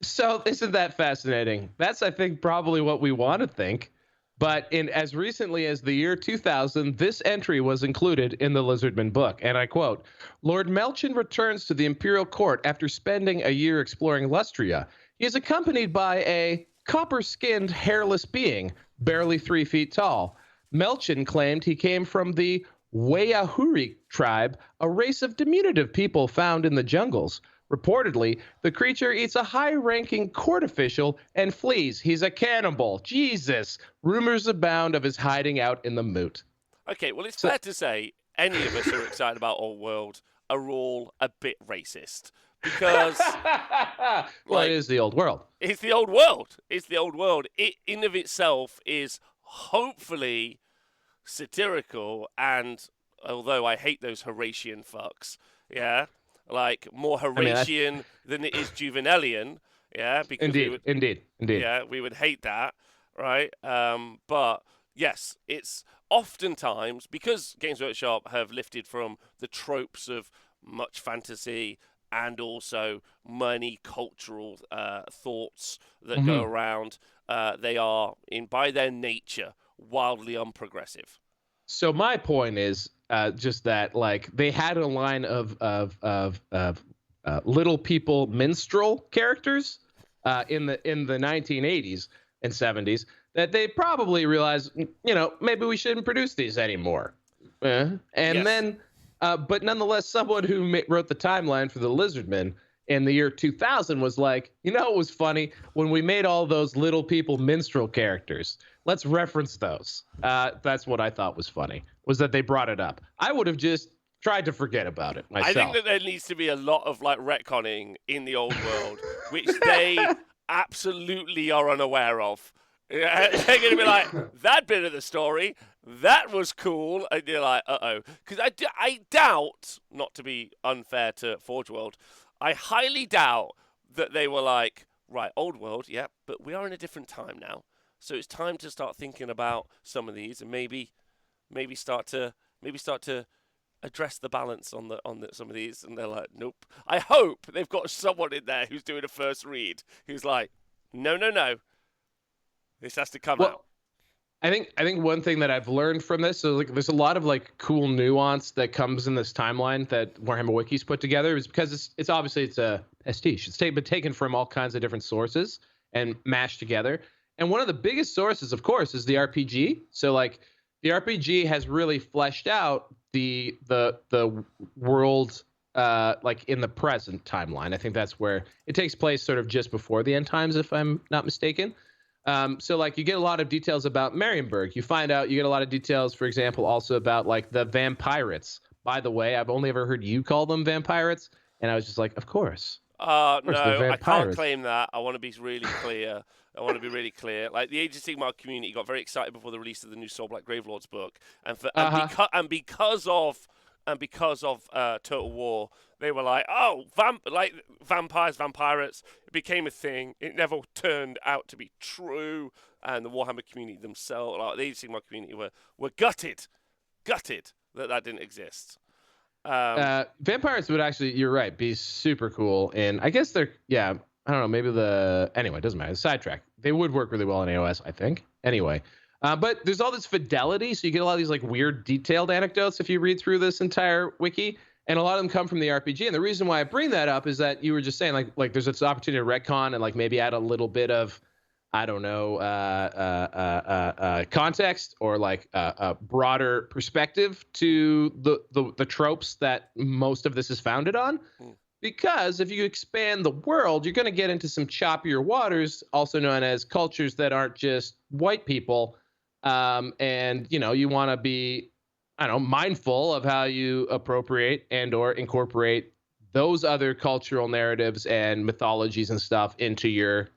So isn't that fascinating? That's, I think, probably what we want to think. But in as recently as the year 2000, this entry was included in the Lizardman book, and I quote: "Lord Melchin returns to the imperial court after spending a year exploring Lustria. He is accompanied by a copper-skinned, hairless being, barely 3 feet tall. Melchin claimed he came from the Wayahuri tribe, a race of diminutive people found in the jungles. Reportedly, the creature eats a high-ranking court official and flees. He's a cannibal. Jesus. Rumors abound of his hiding out in the moot." Okay, well, it's So, fair to say any of us who are excited about Old World are all a bit racist because, well, it like, is the old world. it's the old world. It's the old world. It, in of itself, is hopefully satirical, and although I hate those Horatian fucks, yeah, like more I mean, that's Horatian than it is Juvenalian, yeah, because we indeed, would, indeed, indeed. yeah, we would hate that, right? But yes, it's oftentimes because Games Workshop have lifted from the tropes of much fantasy and also many cultural thoughts that go Mhm. around. They are, in by their nature, wildly unprogressive. So my point is just that, like, they had a line of little people minstrel characters in the 1980s and 70s that they probably realized, maybe we shouldn't produce these anymore. And Yes. then, but nonetheless, someone who wrote the timeline for the Lizardmen in the year 2000 was like, it was funny when we made all those little people minstrel characters. Let's reference those. That's what I thought was funny, was that they brought it up. I would have just tried to forget about it I think myself. that there needs to be a lot of like retconning in the old world, which they absolutely are unaware of. Yeah, they're going to be like, that bit of the story, that was cool. And you're like, uh-oh. Because I doubt, not to be unfair to Forge World, I highly doubt that they were like, right, old world, yeah, but we are in a different time now. So it's time to start thinking about some of these and maybe start to address the balance on the some of these. And they're like, nope. I hope they've got someone in there who's doing a first read who's like, no, no, no, this has to come out. Well, I think one thing that I've learned from this, so like there's a lot of like cool nuance that comes in this timeline that Warhammer Wiki's put together, is because it's obviously it's a pastiche. It's been taken from all kinds of different sources and mashed together. And one of the biggest sources, of course, is the RPG. So like the RPG has really fleshed out the world like in the present timeline. I think that's where it takes place, sort of just before the end times, if I'm not mistaken. So like you get a lot of details about Marienburg. You get a lot of details, for example, also about like the vampirates. By the way, I've only ever heard you call them vampirates, and I was just like, of course, they're No, I can't vampires. claim that. I want to be really clear. I want to be really clear. Like the Age of Sigmar community got very excited before the release of the new Soul Black Gravelords book, Uh-huh. because of Total War, they were like, oh, vampires, vampirates. It became a thing. It never turned out to be true, and the Warhammer community themselves, like the Age of Sigmar community, were gutted that didn't exist. Vampires would actually, you're right, be super cool. And I guess yeah, I don't know, maybe anyway, it doesn't matter. Sidetrack. They would work really well in AOS, I think. Anyway, but there's all this fidelity, so you get a lot of these like weird detailed anecdotes if you read through this entire wiki. and a lot of them come from the RPG. And the reason why I bring that up is that you were just saying like there's this opportunity to retcon and like maybe add a little bit of, I don't know, context or like a broader perspective to the tropes that most of this is founded on. Because if you expand the world, you're going to get into some choppier waters, also known as cultures that aren't just white people. And you want to be, I don't know, mindful of how you appropriate and or incorporate those other cultural narratives and mythologies and stuff into your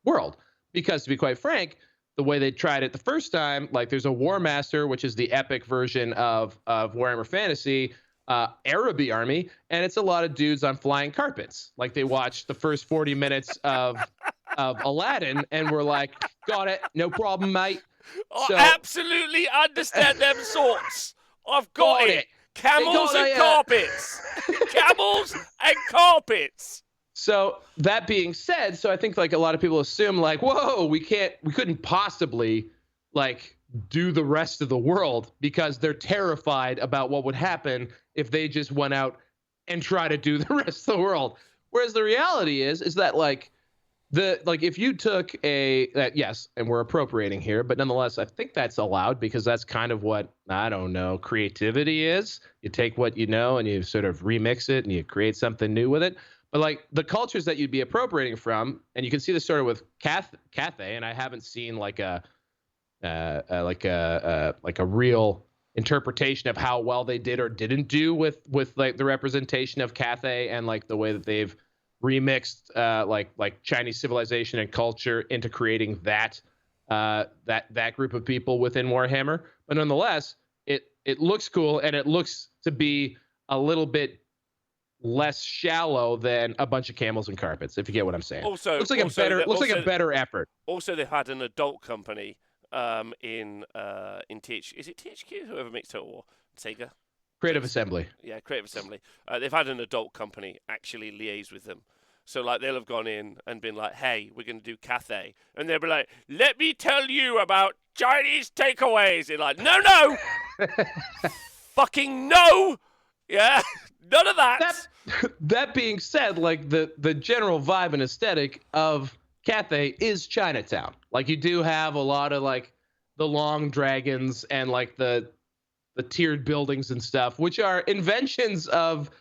world. Because to be quite frank, the way they tried it the first time, like there's a War Master, which is the epic version of Warhammer Fantasy, Araby army, and it's a lot of dudes on flying carpets. Like they watched the first 40 minutes of Aladdin and were like, got it, no problem, mate. I absolutely understand them sorts. I've got it. Camels and carpets. Camels and carpets. So that being said, so I think like a lot of people assume like, whoa, we couldn't possibly like do the rest of the world because they're terrified about what would happen if they just went out and try to do the rest of the world. Whereas the reality is that like if you took yes, and we're appropriating here, but nonetheless, I think that's allowed because that's kind of what, I don't know, creativity is. You take what you know and you sort of remix it and you create something new with it. But like the cultures that you'd be appropriating from, and you can see this sort of with Cathay, and I haven't seen like a real interpretation of how well they did or didn't do with like the representation of Cathay and like the way that they've remixed like Chinese civilization and culture into creating that group of people within Warhammer. But nonetheless, it looks cool and it looks to be a little bit less shallow than a bunch of camels and carpets, if you get what I'm saying. Also, looks like a better effort. Also, they've had an adult company in THQ. Is it THQ? Whoever makes Total War, Sega. Creative Assembly. Yeah, Creative Assembly. They've had an adult company actually liaise with them. So, like, they'll have gone in and been like, hey, we're going to do Cathay. And they'll be like, let me tell you about Chinese takeaways. They're like, no. Fucking no. Yeah, none of that. That being said, like, the general vibe and aesthetic of Cathay is Chinatown. Like, you do have a lot of, like, the long dragons and, like, the tiered buildings and stuff, which are inventions of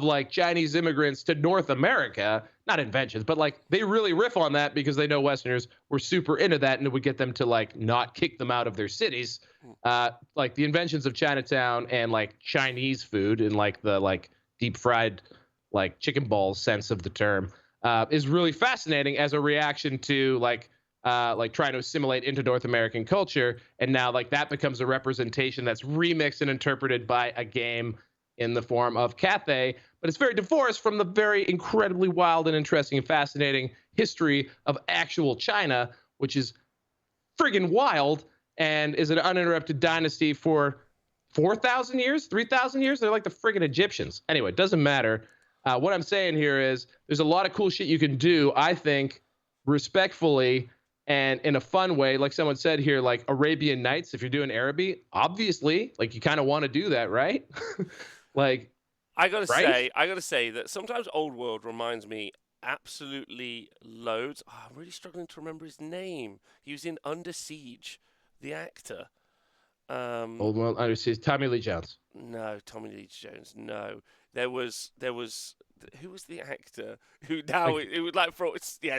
like Chinese immigrants to North America. Not inventions, but like they really riff on that because they know Westerners were super into that and it would get them to like not kick them out of their cities. Like the inventions of Chinatown and like Chinese food and like the like deep fried like chicken balls sense of the term is really fascinating as a reaction to like trying to assimilate into North American culture. And now like that becomes a representation that's remixed and interpreted by a game in the form of Cathay, but it's very divorced from the very incredibly wild and interesting and fascinating history of actual China, which is friggin' wild and is an uninterrupted dynasty for 4,000 years, 3,000 years. They're like the friggin' Egyptians. Anyway, it doesn't matter. What I'm saying here is there's a lot of cool shit you can do, I think, respectfully and in a fun way. Like someone said here, like Arabian Nights, if you're doing Araby, obviously, like you kind of want to do that, right? Like, I gotta say that sometimes Old World reminds me absolutely loads. Oh, I'm really struggling to remember his name. He was in Under Siege, the actor. Old World, Under Siege, Tommy Lee Jones. No, Tommy Lee Jones. No, there was who was the actor who now it was like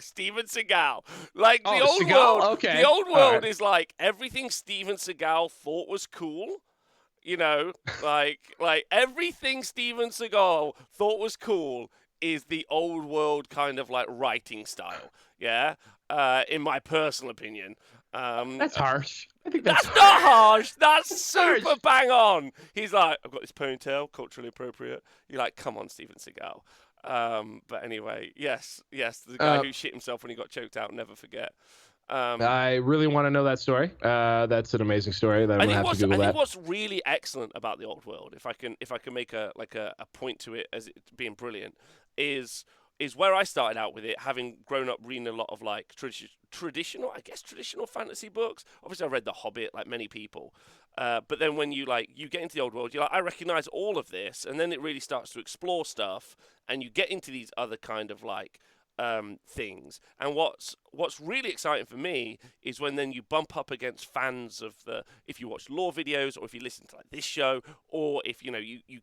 Steven Seagal. Like the Old Seagal? World. Okay. The Old World is like everything Steven Seagal thought was cool. You know, like everything Steven Seagal thought was cool is the Old World kind of like writing style. Yeah, in my personal opinion. That's harsh. I think that's not harsh. That's super bang on. He's like, I've got this ponytail, culturally appropriate. You're like, come on, Steven Seagal. But anyway, yes, the guy who shit himself when he got choked out. Never forget. I really want to know that story. That's an amazing story. I think what's really excellent about the Old World, if I can make a point to it as it being brilliant, is is where I started out with it, having grown up reading a lot of like traditional fantasy books. Obviously, I read The Hobbit, like many people. But then when you get into the old world, you're like, I recognize all of this, and then it really starts to explore stuff, and you get into these other kind of like things. And what's really exciting for me is when then you bump up against fans of if you watch lore videos, or if you listen to like this show, or if you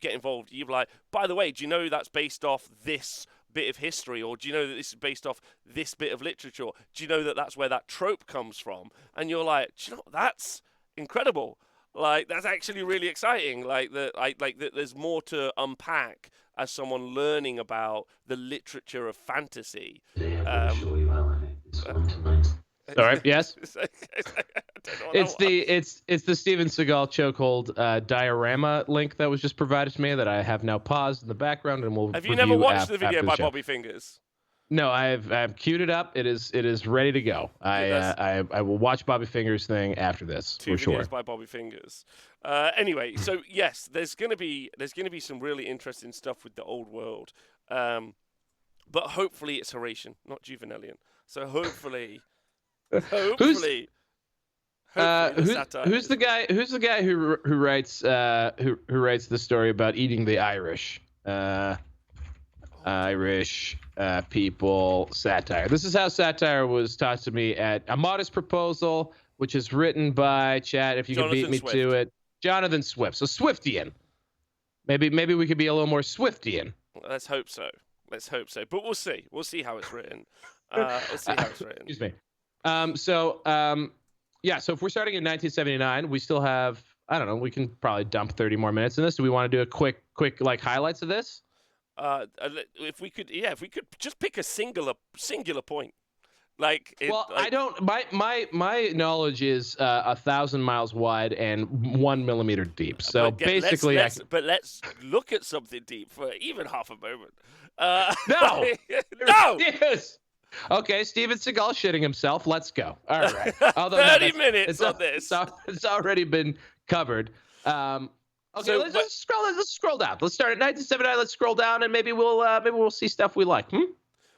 get involved, you're like, by the way, do you know that's based off this bit of history, or do you know that this is based off this bit of literature? Do you know that that's where that trope comes from? And you're like, do you know what? That's incredible. Like, that's actually really exciting. Like that there's more to unpack as someone learning about the literature of fantasy. Today I'm going to show you how I make this one tonight. Sorry. Yes. I don't know what It's that was. it's the Steven Seagal chokehold diorama link that was just provided to me that I have now paused in the background, and we'll. Have you never watched the video by Bobby Fingers? No, I've queued it up. It is ready to go. I will watch Bobby Fingers thing after this Two for sure. videos by Bobby Fingers. Anyway, so yes, there's gonna be some really interesting stuff with the old world, but hopefully it's Horatian, not Juvenalian. So hopefully, Who's the satire who's the guy who writes the story about eating the Irish people satire. This is how satire was taught to me at A Modest Proposal, which is written by Chad. If you could beat me to it, Jonathan Swift. So Swiftian. Maybe we could be a little more Swiftian. Let's hope so. But we'll see. We'll see how it's written. Excuse me. So if we're starting in 1979, we still have, I don't know, we can probably dump 30 more minutes in this. Do we want to do a quick like highlights of this? If we could just pick a singular point. I don't. My knowledge is 1,000 miles wide and 1 millimeter deep. So basically, let's look at something deep for even half a moment. No, no. Yes. Okay, Steven Seagal shitting himself. Let's go. All right. 30 minutes on this. It's already been covered. Okay, So, let's scroll down. Let's start at 1979. Let's scroll down, and maybe we'll see stuff we like.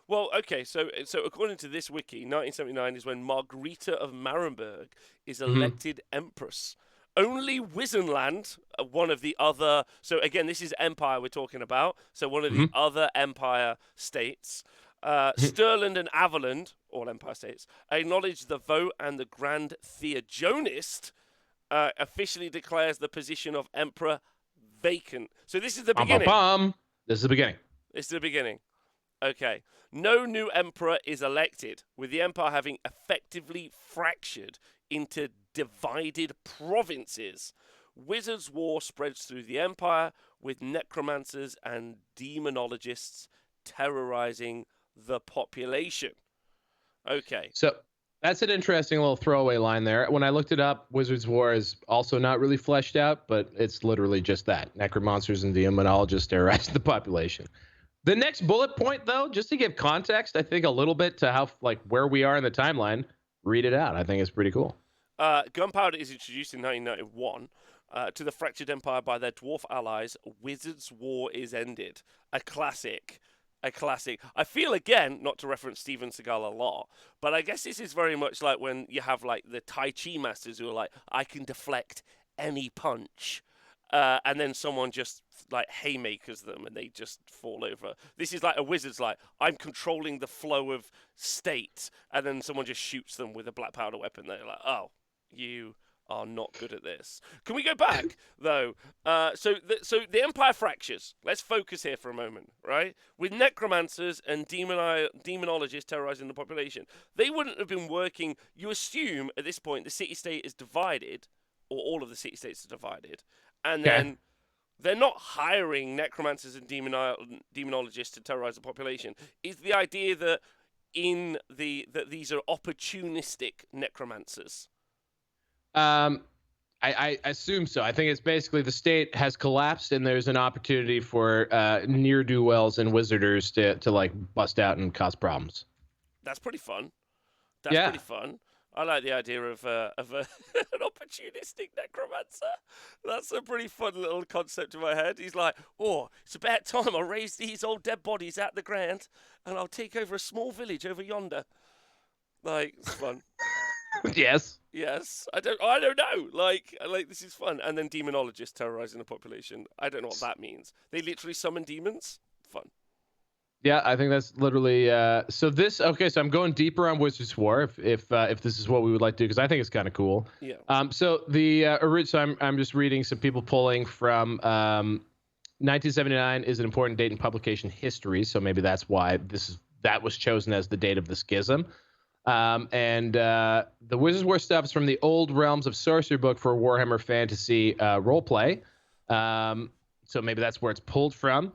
Well, okay, so according to this wiki, 1979 is when Margarita of Marenburg is elected empress. Only Wizenland, one of the other... So again, this is empire we're talking about. So one of the other empire states. Stirland and Averland, all empire states, acknowledge the vote, and the Grand Theogonist officially declares the position of emperor vacant. So this is the beginning. This is the beginning. It's the beginning. Okay. No new emperor is elected, with the empire having effectively fractured into divided provinces. Wizards' war spreads through the empire, with necromancers and demonologists terrorizing the population. Okay. So that's an interesting little throwaway line there. When I looked it up, Wizards' War is also not really fleshed out, but it's literally just that. Necromancers and demonologists terrorizing the population. The next bullet point, though, just to give context, I think a little bit to how where we are in the timeline, read it out. I think it's pretty cool. Gunpowder is introduced in 1991 to the fractured empire by their dwarf allies. Wizards' War is ended. A classic. I feel, again, not to reference Steven Seagal a lot, but I guess this is very much like when you have the Tai Chi masters who are like, I can deflect any punch. And then someone just haymakers them and they just fall over. This is like a wizard's I'm controlling the flow of state, and then someone just shoots them with a black powder weapon. They're like, oh, you are not good at this. Can we go back though? So the empire fractures. Let's focus here for a moment, right? With necromancers and demonologists terrorizing the population, they wouldn't have been working. You assume at this point the city-state is divided, or all of the city-states are divided. And then they're not hiring necromancers and demonologists to terrorize the population. Is the idea that that these are opportunistic necromancers? I assume so. I think it's basically the state has collapsed, and there's an opportunity for ne'er-do-wells and wizarders to bust out and cause problems. That's pretty fun. Pretty fun. I like the idea of an opportunistic necromancer. That's a pretty fun little concept in my head. He's like, oh, it's about time I raise these old dead bodies out the ground, and I'll take over a small village over yonder. Like, it's fun. Yes. Yes, I don't know. Like this is fun. And then demonologists terrorizing the population. I don't know what that means. They literally summon demons. Fun. Yeah, I think that's literally. So I'm going deeper on Wizards War if this is what we would like to do because I think it's kind of cool. Yeah. So I'm just reading some people pulling from 1979 is an important date in publication history. So maybe that's why that was chosen as the date of the schism. And the Wizards War stuff is from the Old Realms of Sorcery book for Warhammer Fantasy roleplay. So maybe that's where it's pulled from.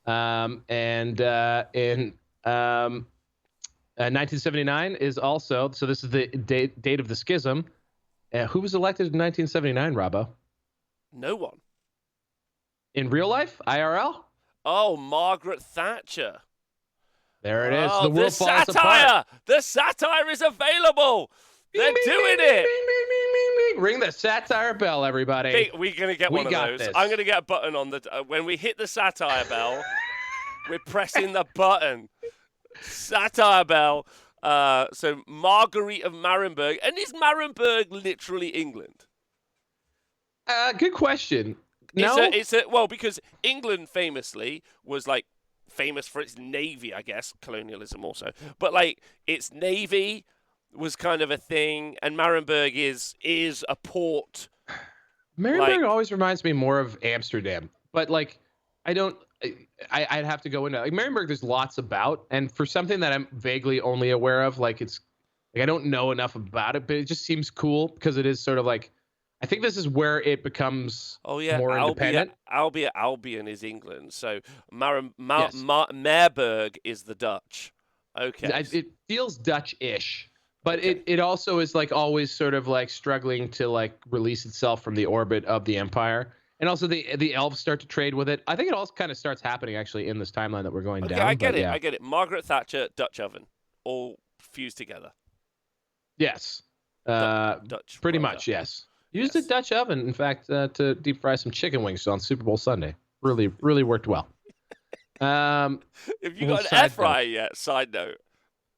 In 1979 is also, so this is the date of the schism. Who was elected in 1979, Robbo? No one. In real life? IRL? Oh, Margaret Thatcher. There it is. Oh, The world falls satire. apart. The satire is available. They're Bing, bing, doing bing, it. bing, bing, bing, bing, bing. Ring the satire bell, everybody. We're going to get one of got those. this. I'm going to get a button on the... when we hit the satire bell, we're pressing the button. Satire bell. So Marguerite of Marienburg. And is Marienburg literally England? Good question. No. Well, because England famously was like famous for its navy, I guess, colonialism also. But like its navy was kind of a thing, and Marienburg is a port. Marienburg always reminds me more of Amsterdam, but like I'd have to go into like Marienburg. There's lots about, and for something that I'm vaguely only aware of, like I don't know enough about it, but it just seems cool because it is sort of like I think this is where it becomes more independent. Albion is England, so Marburg is the Dutch. Okay, it feels Dutch-ish. But okay. it also is like always sort of like struggling to like release itself from the orbit of the empire. And also the elves start to trade with it. I think it all kind of starts happening actually in this timeline that we're going down. I get it. Yeah. I get it. Margaret Thatcher, Dutch oven, all fused together. Yes. Dutch. Pretty whatever. much, yes. Used a Dutch oven, in fact, to deep fry some chicken wings on Super Bowl Sunday. Really, really worked well. Have you got an air fryer yet? Side note.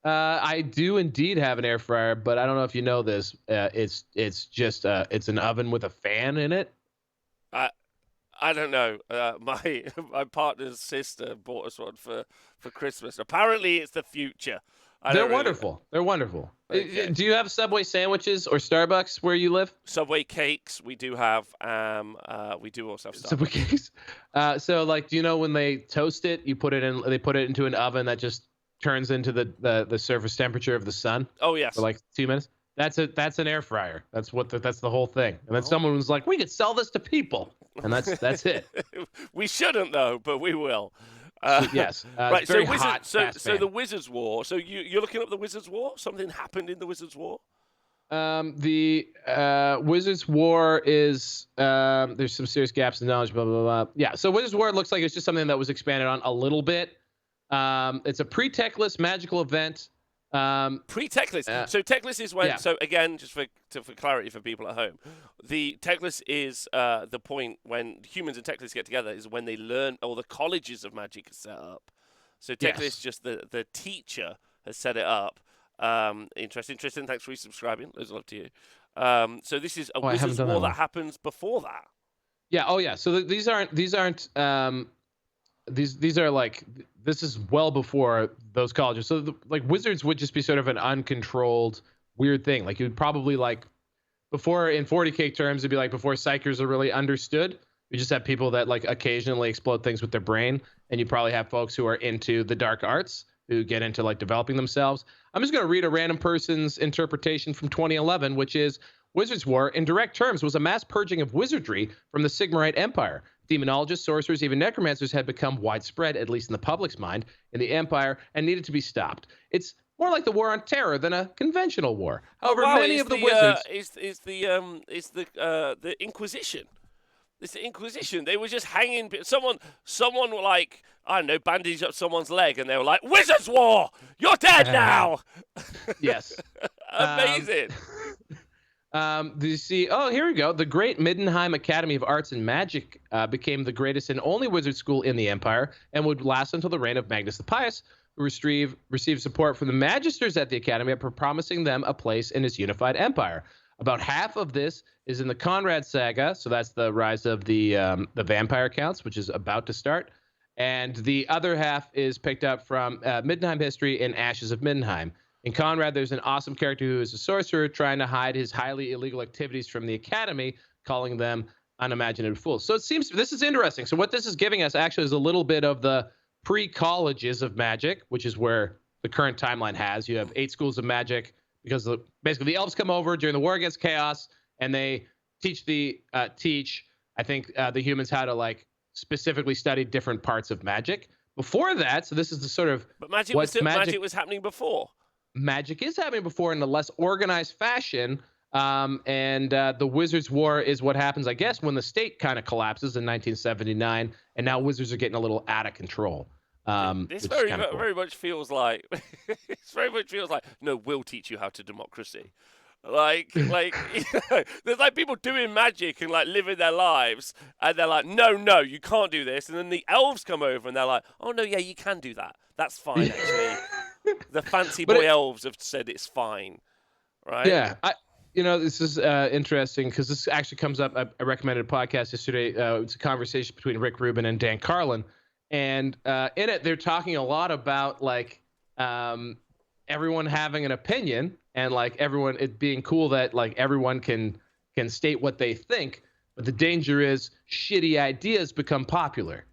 I do indeed have an air fryer, but I don't know if you know this. It's just it's an oven with a fan in it. I don't know. My partner's sister bought us one for Christmas. Apparently, it's the future. They're wonderful. They're wonderful. Okay. Do you have Subway sandwiches or Starbucks where you live? Subway cakes we do have. We do also have Starbucks. Subway cakes. So like, do you know when they toast it, they put it into an oven that just turns into the surface temperature of the sun? Oh yes. For like 2 minutes. That's an air fryer. That's the whole thing. And then someone was like, we could sell this to people, and that's it. We shouldn't though, but we will. Yes. Right. So the Wizards War. So you're looking up the Wizards War? Something happened in the Wizards War? The Wizards War is there's some serious gaps in knowledge. Blah blah blah. Yeah. So Wizards War looks like it's just something that was expanded on a little bit. It's a pre-Techless magical event. Pre-Techless. So Techless is when. Yeah. So again, just for clarity for people at home, the Techless is the point when humans and Techless get together is when they learn, or the colleges of magic are set up. So Techless, just the teacher has set it up. Interesting. Thanks for resubscribing. Loads of love to you. So this is a Wizards War that happens before that. Yeah. Oh yeah. So these aren't. These are like, this is well before those colleges. So like Wizards would just be sort of an uncontrolled weird thing. Like you would probably like before in 40K terms, it'd be like before psychers are really understood. You just have people that like occasionally explode things with their brain. And you probably have folks who are into the dark arts who get into like developing themselves. I'm just going to read a random person's interpretation from 2011, which is Wizards War in direct terms was a mass purging of wizardry from the Sigmarite Empire. Demonologists, sorcerers, even necromancers had become widespread, at least in the public's mind, in the Empire, and needed to be stopped. It's more like the War on Terror than a conventional war. However, many of the wizards is the Inquisition. It's the Inquisition. They were just hanging. Someone like, I don't know, bandaged up someone's leg, and they were like, "Wizards War, you're dead now." Yes. Amazing. Do you see? Oh, here we go. The Great Middenheim Academy of Arts and Magic became the greatest and only wizard school in the Empire and would last until the reign of Magnus the Pious, who received support from the magisters at the Academy for promising them a place in his unified empire. About half of this is in the Conrad saga, so that's the rise of the vampire counts, which is about to start. And the other half is picked up from Middenheim history in Ashes of Middenheim. In Conrad, there's an awesome character who is a sorcerer trying to hide his highly illegal activities from the Academy, calling them unimaginative fools. So it seems this is interesting. So what this is giving us actually is a little bit of the pre-colleges of magic, which is where the current timeline has. You have 8 schools of magic because basically the elves come over during the war against chaos and they teach the humans how to like specifically study different parts of magic. Before that, so this is the sort of but magic was happening before. Magic is happening before in a less organized fashion. The Wizards' War is what happens, I guess, when the state kind of collapses in 1979, and now Wizards are getting a little out of control. This very much feels like no, we'll teach you how to democracy. Like there's like people doing magic and like living their lives, and they're like, no, you can't do this. And then the elves come over and they're like, oh no, yeah, you can do that. That's fine, actually. The fancy boy elves have said it's fine, right? Yeah, this is interesting because this actually comes up. I recommended a podcast yesterday. It's a conversation between Rick Rubin and Dan Carlin, and in it they're talking a lot about like everyone having an opinion and like everyone it being cool that like everyone can state what they think, but the danger is shitty ideas become popular.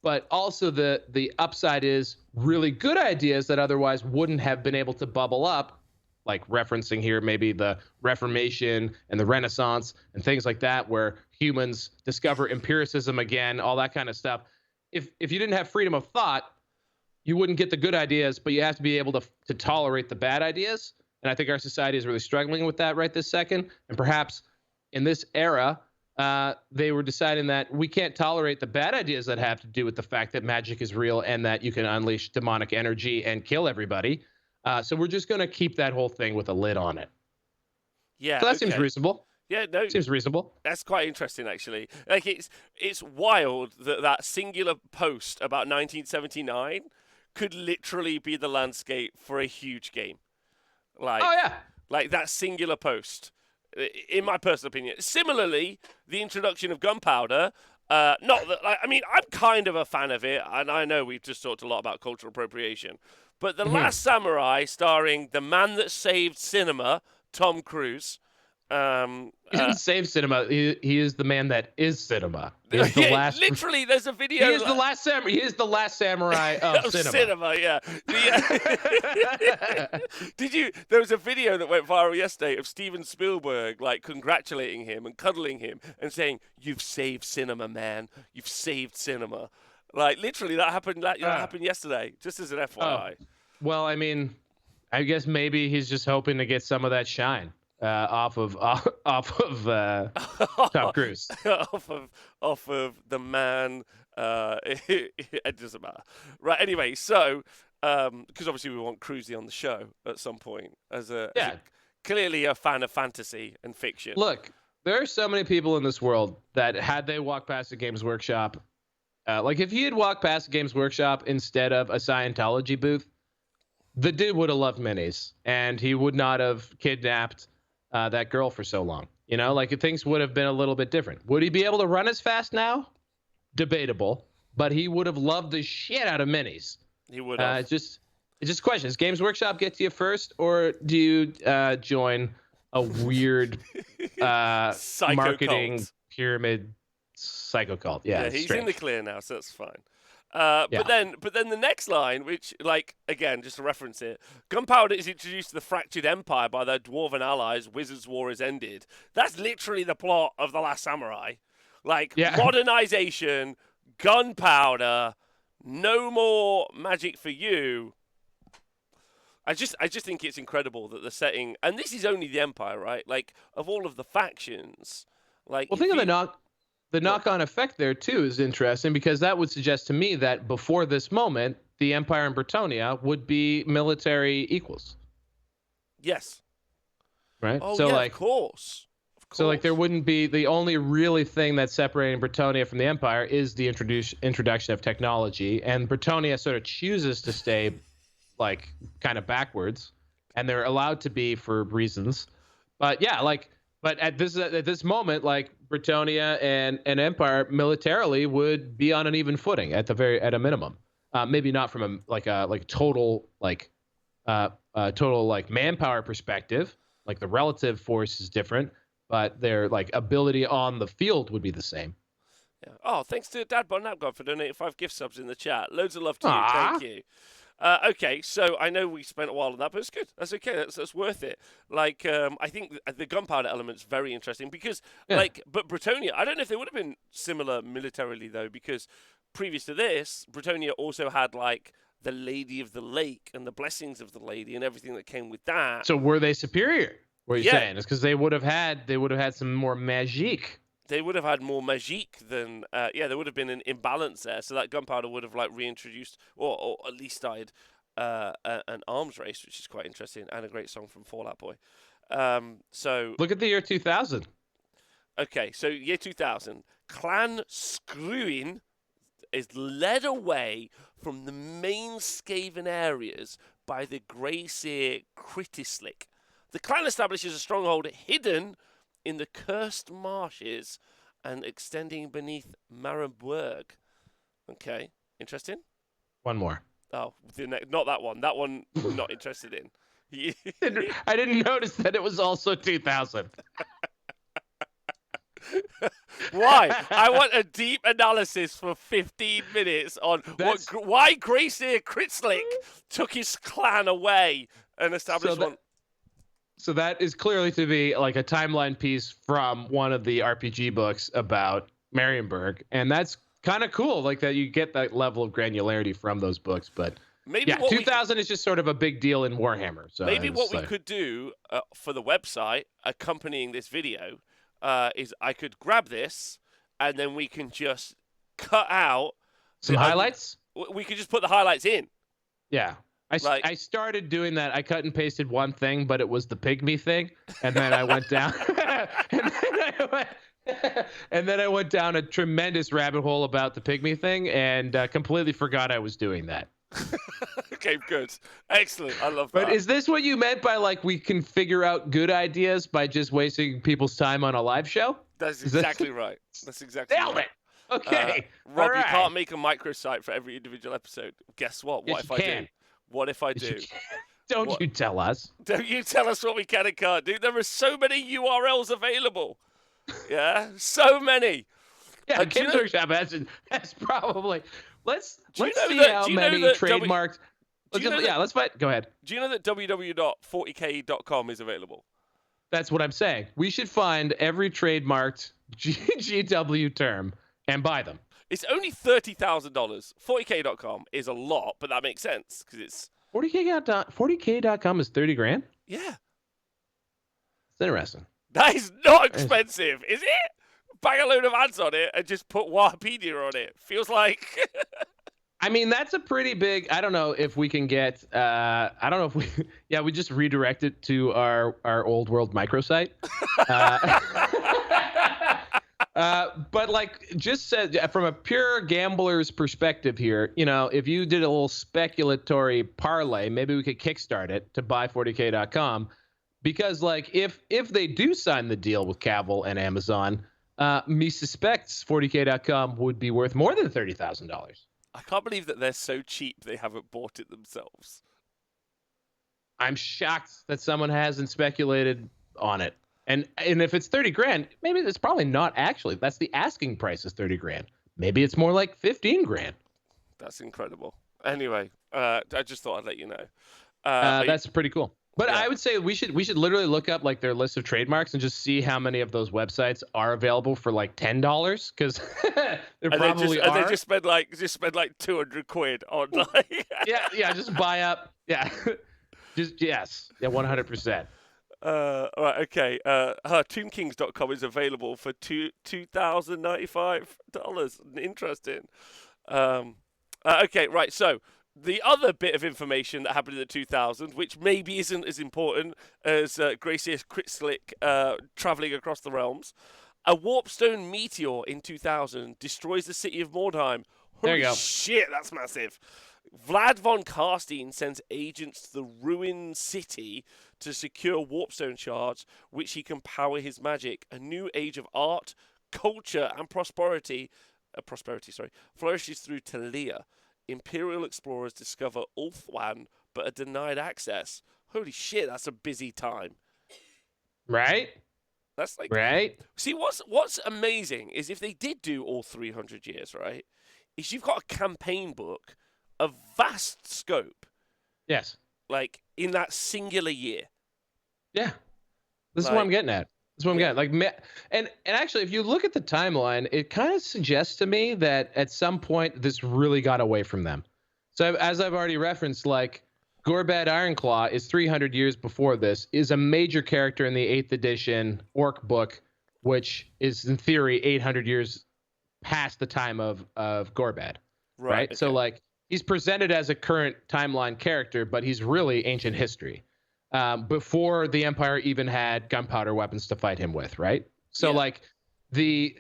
But also the upside is really good ideas that otherwise wouldn't have been able to bubble up, like referencing here maybe the Reformation and the Renaissance and things like that, where humans discover empiricism again, all that kind of stuff. If you didn't have freedom of thought, you wouldn't get the good ideas, but you have to be able to tolerate the bad ideas. And I think our society is really struggling with that right this second. And perhaps in this era, they were deciding that we can't tolerate the bad ideas that have to do with the fact that magic is real and that you can unleash demonic energy and kill everybody. So we're just going to keep that whole thing with a lid on it. Yeah, so that seems reasonable. Yeah, no, seems reasonable. That's quite interesting, actually. Like it's wild that singular post about 1979 could literally be the landscape for a huge game. Like, oh yeah, like that singular post. In my personal opinion. Similarly, the introduction of gunpowder, not that, I mean, I'm kind of a fan of it, and I know we've just talked a lot about cultural appropriation, but The Last Samurai, starring the man that saved cinema, Tom Cruise. He didn't save cinema. He is the man that is cinema. He is the last. Literally, there's a video. He is the last samurai. He is the last samurai of cinema. Yeah. There was a video that went viral yesterday of Steven Spielberg like congratulating him and cuddling him and saying, "You've saved cinema, man. You've saved cinema." Like literally, that happened. That happened yesterday. Just as an FYI. Well, I mean, I guess maybe he's just hoping to get some of that shine. Off of Tom Cruise. off of the man. It doesn't matter, right? Anyway, so because obviously we want Cruisey on the show at some point as clearly a fan of fantasy and fiction. Look, there are so many people in this world that had they walked past a Games Workshop, like if he had walked past a Games Workshop instead of a Scientology booth, the dude would have loved minis and he would not have kidnapped that girl for so long. You know, like if things would have been a little bit different. Would he be able to run as fast now? Debatable, but he would have loved the shit out of minis. He would have. It's just a question. Does Games Workshop get to you first, or do you join a weird marketing cult. pyramid psycho cult? Yeah, he's strange. in the clear now, so that's fine. But then the next line, which, like, again, just to reference it, gunpowder is introduced to the fractured empire by their dwarven allies. Wizards' War is ended. That's literally the plot of The Last Samurai. Like, modernization, gunpowder, no more magic for you. I just think it's incredible that the setting, and this is only the empire, right? Like, of all of the factions, like, well, think of the knock-on effect there too is interesting, because that would suggest to me that before this moment, the Empire and Bretonnia would be military equals. Yes. right? Oh So yeah, like, of course. so like there wouldn't be the only really thing that's separating Bretonia from the Empire is the introduction of technology, and Bretonia sort of chooses to stay like kind of backwards, and they're allowed to be for reasons. But yeah, like, but at this moment, like Bretonia and Empire militarily would be on an even footing at a minimum. Maybe not from a total like manpower perspective. Like the relative force is different, but their like ability on the field would be the same. Yeah. Oh, thanks to Dad Bonapgod for donating 5 gift subs in the chat. Loads of love to you. Ah, Thank you. Okay, so I know we spent a while on that, but it's good. That's okay. That's worth it. Like, I think the gunpowder element's very interesting because, yeah. like, but Bretonia, I don't know if they would have been similar militarily though, because previous to this, Bretonia also had like the Lady of the Lake and the blessings of the Lady and everything that came with that. So were they superior? What are you Yeah. saying? It's because they would have had some more magique. They would have had more magique than there would have been an imbalance there, so that gunpowder would have like reintroduced or at least died an arms race, which is quite interesting and a great song from Fallout Boy. So Look at the year 2000. okay, so year 2000, Clan Screwing is led away from the main Skaven areas by the Grey Seer Critislick. The clan establishes a stronghold hidden in the cursed marshes and extending beneath Maribwerg. Okay, interesting. One more. Oh, not that one. That one, not interested in. I didn't notice that it was also 2000. Why? I want a deep analysis for 15 minutes on why Gracie Kritzlik took his clan away and established one. So that is clearly to be like a timeline piece from one of the RPG books about Marienburg, and that's kind of cool. Like that you get that level of granularity from those books. But maybe 2000 is just sort of a big deal in Warhammer. So maybe what we could do for the website accompanying this video is I could grab this and then we can just cut out some highlights. We could just put the highlights in. Yeah. I started doing that. I cut and pasted one thing, but it was the pygmy thing, and then I went down, and then I went down a tremendous rabbit hole about the pygmy thing, and completely forgot I was doing that. Okay, good, excellent. I love that. But is this what you meant by like we can figure out good ideas by just wasting people's time on a live show? That's exactly right. That's exactly Nailed right. It. Okay, Rob, you can't make a microsite for every individual episode. Guess what? Yes, What if I do? What if I do? Don't you tell us. Don't you tell us what we can and can't do. There are so many URLs available. Yeah, so many. Yeah, Games Workshop has probably. Let's see how many trademarked. Let's fight. Go ahead. Do you know that www.40k.com is available? That's what I'm saying. We should find every trademarked GW term and buy them. It's only $30,000. 40k.com is a lot, but that makes sense because it's 40k.com is 30 grand. Yeah, it's interesting. That is not expensive, is it? Bang a load of ads on it and just put Wikipedia on it. Feels like. I mean, that's a pretty big. I don't know if we can get. I don't know if we. Yeah, we just redirect it to our old world microsite. But like just said, from a pure gambler's perspective here, you know, if you did a little speculatory parlay, maybe we could kickstart it to buy 40k.com, because like if they do sign the deal with Cavill and Amazon, me suspects 40k.com would be worth more than $30,000. I can't believe that they're so cheap they haven't bought it themselves. I'm shocked that someone hasn't speculated on it. And if it's 30 grand, maybe it's probably not actually. That's the asking price is 30 grand. Maybe it's more like 15 grand. That's incredible. Anyway, I just thought I'd let you know. That's pretty cool. But Yeah. I would say we should literally look up like their list of trademarks and just see how many of those websites are available for like $10, because there probably are. And they just spend like £200 on like. yeah, just buy up. Yeah, yes, 100%. All right, okay. ToonKings.com is available for $2,095. Interesting. Okay, right. So the other bit of information that happened in the 2000, which maybe isn't as important as Gracious Kritzlik traveling across the realms, a warpstone meteor in 2000 destroys the city of Mordheim. There Holy you go. shit, that's massive. Vlad von Karstein sends agents to the ruined city to secure warpstone shards, which he can power his magic. A new age of art, culture, and prosperity flourishes through Talia. Imperial explorers discover Ulthwan, but are denied access. Holy shit, that's a busy time. Right? That's like Right? See, what's amazing is if they did do all 300 years, right? Is you've got a campaign book of vast scope, Yes. like in that singular year. Yeah. This is what Like- I'm getting at. This is what I'm Yeah. getting. Like, and actually, if you look at the timeline, it kind of suggests to me that at some point this really got away from them. So as I've already referenced, like Gorbad Ironclaw is 300 years before this, is a major character in the 8th edition Orc book, which is in theory 800 years past the time of Gorbad. Right. So Okay. like he's presented as a current timeline character, but he's really ancient history. Before the Empire even had gunpowder weapons to fight him with, right? So Yeah. like the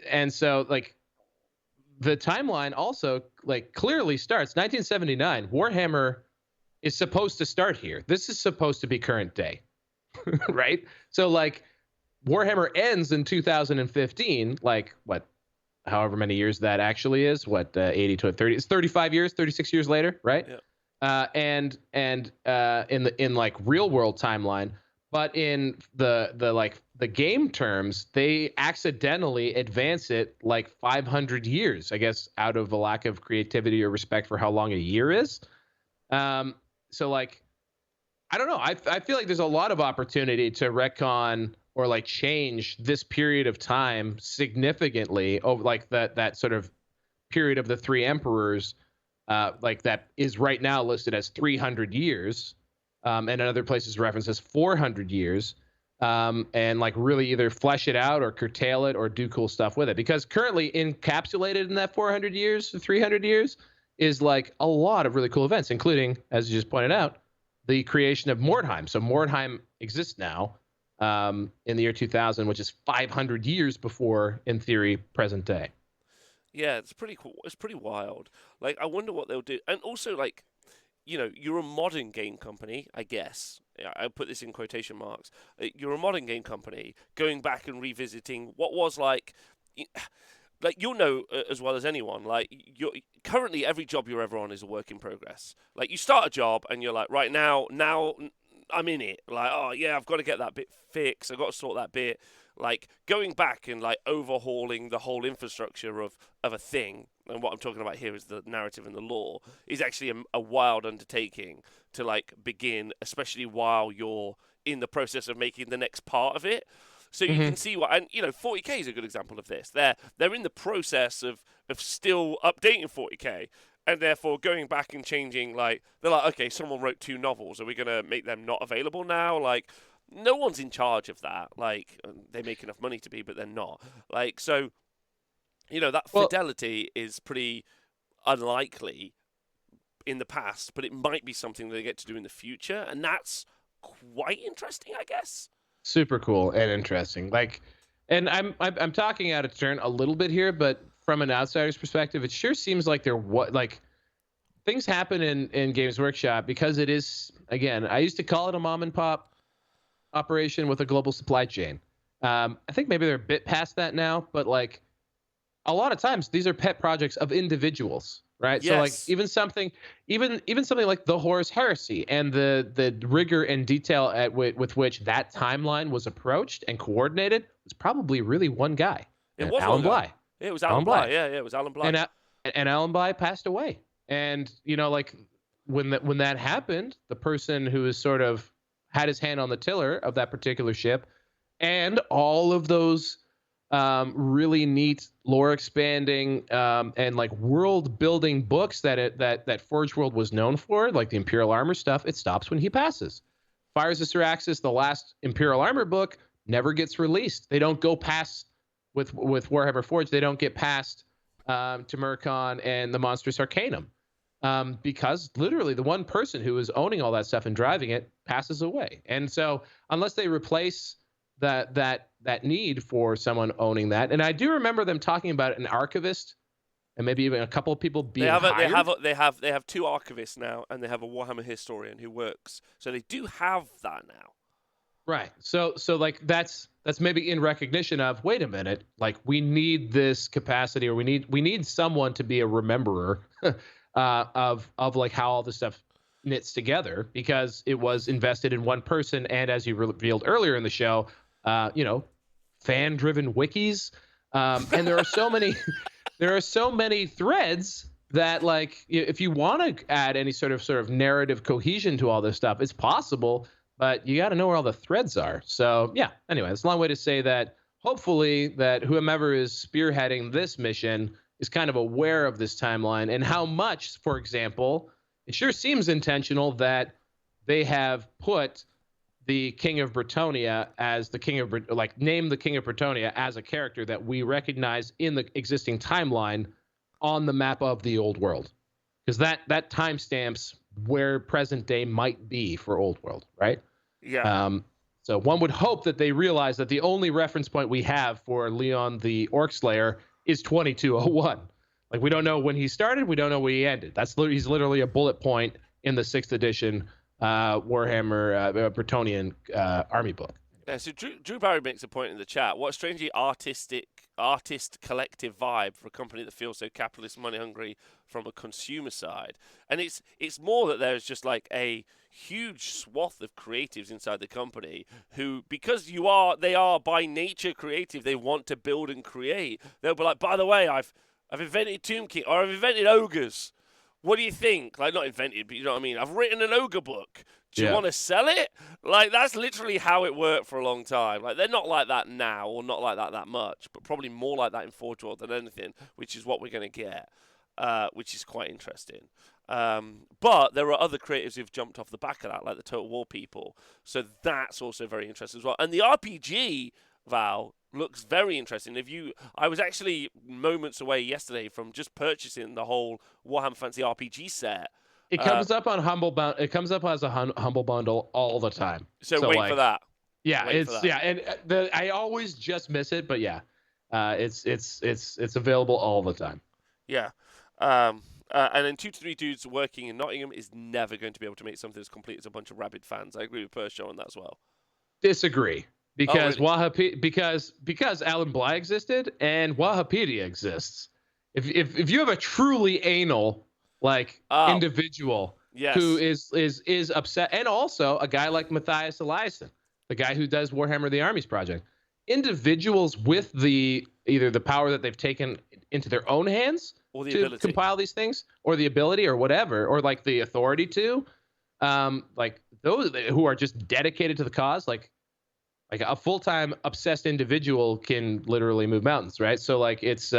timeline also like clearly starts 1979. Warhammer is supposed to start here. This is supposed to be current day, right? So like Warhammer ends in 2015, like what, however many years that actually is, 80 to 30, it's 35 years, 36 years later, right? Yeah. In like real world timeline, but in the game terms, they accidentally advance it like 500 years, I guess, out of a lack of creativity or respect for how long a year is. So like, I don't know. I feel like there's a lot of opportunity to retcon or like change this period of time significantly over like that sort of period of the three emperors. Like that is right now listed as 300 years, and in other places referenced as 400 years, and like really either flesh it out or curtail it or do cool stuff with it. Because currently encapsulated in that 400 years, 300 years, is like a lot of really cool events, including, as you just pointed out, the creation of Mordheim. So Mordheim exists now in the year 2000, which is 500 years before, in theory, present day. Yeah, it's pretty cool. It's pretty wild. Like, I wonder what they'll do. And also, like, you're a modern game company, I guess. I put this in quotation marks. You're a modern game company going back and revisiting what was like you'll know as well as anyone. Like, currently every job you're ever on is a work in progress. Like, you start a job and you're like, right now I'm in it. Like, oh yeah, I've got to get that bit fixed. I've got to sort that bit. Like, going back and like overhauling the whole infrastructure of a thing, and what I'm talking about here is the narrative and the lore, is actually a wild undertaking to like begin, especially while you're in the process of making the next part of it. So you can see what, and 40K is a good example of this. They're in the process of still updating 40K, and therefore going back and changing. Like, they're like, okay, someone wrote 2 novels. Are we gonna make them not available now? Like, no one's in charge of that. Like, they make enough money to be, but they're not. Like, so, that fidelity is pretty unlikely in the past, but it might be something they get to do in the future, and that's quite interesting, I guess. Super cool and interesting. Like, and I'm talking out of turn a little bit here, but from an outsider's perspective, it sure seems like things happen in Games Workshop because it is, again, I used to call it a mom and pop operation with a global supply chain. I think maybe they're a bit past that now, but like a lot of times these are pet projects of individuals, right? Yes. So like even something like the Horus Heresy and the rigor and detail with which that timeline was approached and coordinated was probably really one guy. It was Alan one guy. Bly. Yeah, it was Alan Bly. Yeah, it was Alan Bly. And Alan Bly passed away. And like when that happened, the person who is sort of had his hand on the tiller of that particular ship, and all of those really neat lore expanding and like world building books that Forge World was known for, like the Imperial Armor stuff, it stops when he passes. Fires of Syraxis, the last Imperial Armor book, never gets released. They don't go past with Warhammer Forge. They don't get past Tamericon and the Monstrous Arcanum. because literally the one person who is owning all that stuff and driving it passes away. And so unless they replace that need for someone owning that, and I do remember them talking about an archivist and maybe even a couple of people being hired. They have two archivists now, and they have a Warhammer historian who works. So they do have that now. Right. So like that's maybe in recognition of, wait a minute, like we need this capacity, or we need someone to be a rememberer of like how all this stuff knits together, because it was invested in one person, and as you revealed earlier in the show, fan driven wikis, and there are so many there are so many threads that, like, if you want to add any sort of narrative cohesion to all this stuff, it's possible, but you got to know where all the threads are. So yeah, anyway, it's a long way to say that hopefully that whomever is spearheading this mission is kind of aware of this timeline and how much, for example, it sure seems intentional that they have put the King of Bretonia as the King of, like, name the King of Bretonia as a character that we recognize in the existing timeline on the map of the old world, because that timestamps where present day might be for old world, right? Yeah. So one would hope that they realize that the only reference point we have for Leon the Orc Slayer is 2201. Like, we don't know when he started, we don't know when he ended. He's literally a bullet point in the 6th edition Warhammer Bretonian army book. Yeah, so Drew Barry makes a point in the chat. What a strangely artist collective vibe for a company that feels so capitalist money hungry from a consumer side. And it's more that there's just like a huge swath of creatives inside the company who, because they are by nature creative, they want to build and create. They'll be like, by the way, I've invented Tomb King, or I've invented ogres. What do you think? Like, not invented, but you know what I mean? I've written an ogre book. Do you want to sell it? Like, that's literally how it worked for a long time. Like, they're not like that now, or not like that much, but probably more like that in Forge World than anything, which is what we're going to get, which is quite interesting. But there are other creatives who've jumped off the back of that, like the Total War people. So that's also very interesting as well. And the RPG, Val, looks very interesting. I was actually moments away yesterday from just purchasing the whole Warhammer Fantasy RPG set. It comes up on Humble Bundle. It comes up as a Humble Bundle all the time. So wait for that. Yeah, and I always just miss it, but yeah, it's available all the time. Yeah, and then 2 to 3 dudes working in Nottingham is never going to be able to make something as complete as a bunch of rabid fans. I agree with Pershaw on that as well. Disagree. Because really? because Alan Bly existed and Wahapedia exists. If you have a truly anal individual who is upset, and also a guy like Matthias Eliasson, the guy who does Warhammer the Armies project, individuals with either the power that they've taken into their own hands or the to ability. Compile these things, or the ability, or whatever, or like the authority to, like those who are just dedicated to the cause, like a full-time obsessed individual can literally move mountains, right? So like it's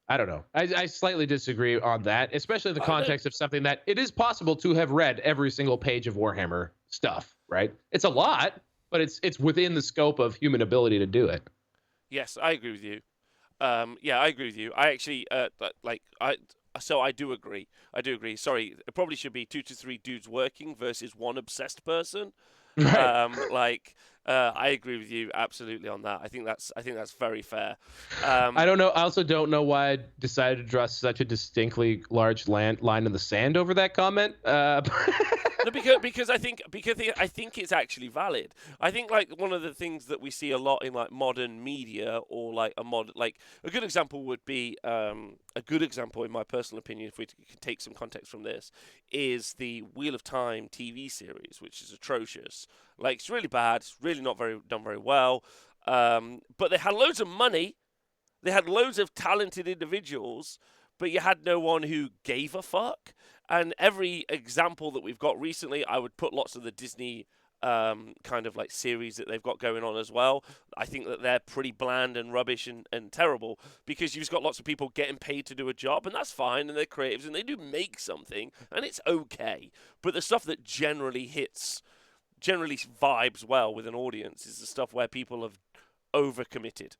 I don't know. I slightly disagree on that, especially in the context of something that it is possible to have read every single page of Warhammer stuff, right? It's a lot, but it's within the scope of human ability to do it. Yes, I agree with you. Yeah, I agree with you. I actually so I do agree. Sorry, it probably should be 2 to 3 dudes working versus one obsessed person. Right. I agree with you absolutely on that. I think that's very fair. I don't know. I also don't know why I decided to draw such a distinctly large line in the sand over that comment. No, because I think it's actually valid. I think like one of the things that we see a lot in like modern media, or like a good example would be in my personal opinion, if we can take some context from this, is the Wheel of Time TV series, which is atrocious. Like, it's really bad. It's really not done very well. But they had loads of money. They had loads of talented individuals, but you had no one who gave a fuck. And every example that we've got recently, I would put lots of the Disney kind of like series that they've got going on as well. I think that they're pretty bland and rubbish and terrible, because you've just got lots of people getting paid to do a job, and that's fine, and they're creatives, and they do make something, and it's okay. But the stuff that generally vibes well with an audience is the stuff where people have overcommitted.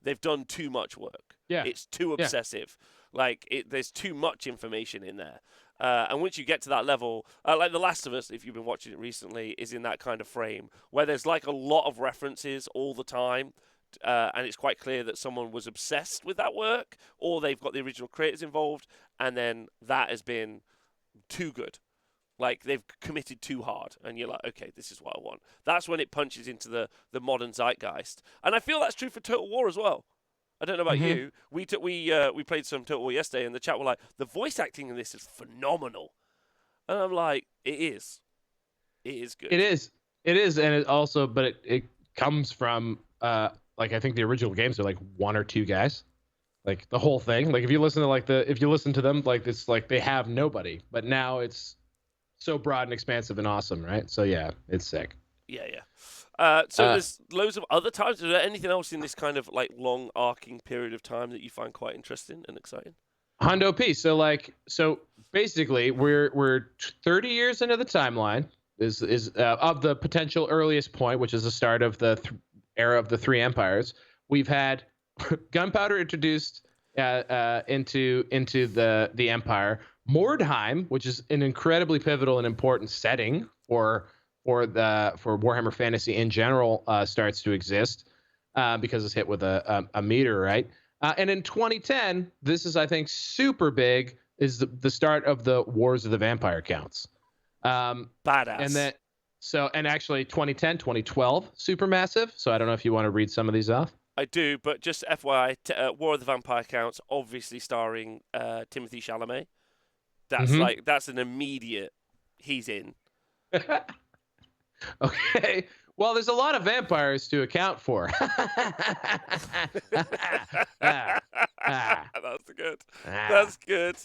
They've done too much work. Yeah. It's too obsessive. Like there's too much information in there. And once you get to that level, like The Last of Us, if you've been watching it recently, is in that kind of frame where there's like a lot of references all the time. And it's quite clear that someone was obsessed with that work, or they've got the original creators involved, and then that has been too good. Like they've committed too hard, and you're like, okay, this is what I want. That's when it punches into the modern zeitgeist, and I feel that's true for Total War as well. I don't know about you. We played some Total War yesterday, and the chat were like, the voice acting in this is phenomenal, and I'm like, it is good. It is, and it also, but it comes from like I think the original games are like one or two guys, like the whole thing. Like if you listen to them, like it's like they have nobody, but now it's so broad and expansive and awesome, right? So yeah, it's sick. Yeah. So there's loads of other times. Is there anything else in this kind of like long arcing period of time that you find quite interesting and exciting? Hondo P. So basically, we're 30 years into the timeline. Is of the potential earliest point, which is the start of the era of the three empires. We've had gunpowder introduced into the empire. Mordheim, which is an incredibly pivotal and important setting for Warhammer Fantasy in general, starts to exist because it's hit with a meteor, right? And in 2010, this is, I think, super big, is the start of the Wars of the Vampire Counts. Badass. And actually 2010, 2012, super massive. So I don't know if you want to read some of these off. I do, but just FYI, War of the Vampire Counts, obviously starring Timothy Chalamet. That's an immediate, he's in. Okay. Well, there's a lot of vampires to account for. That's good.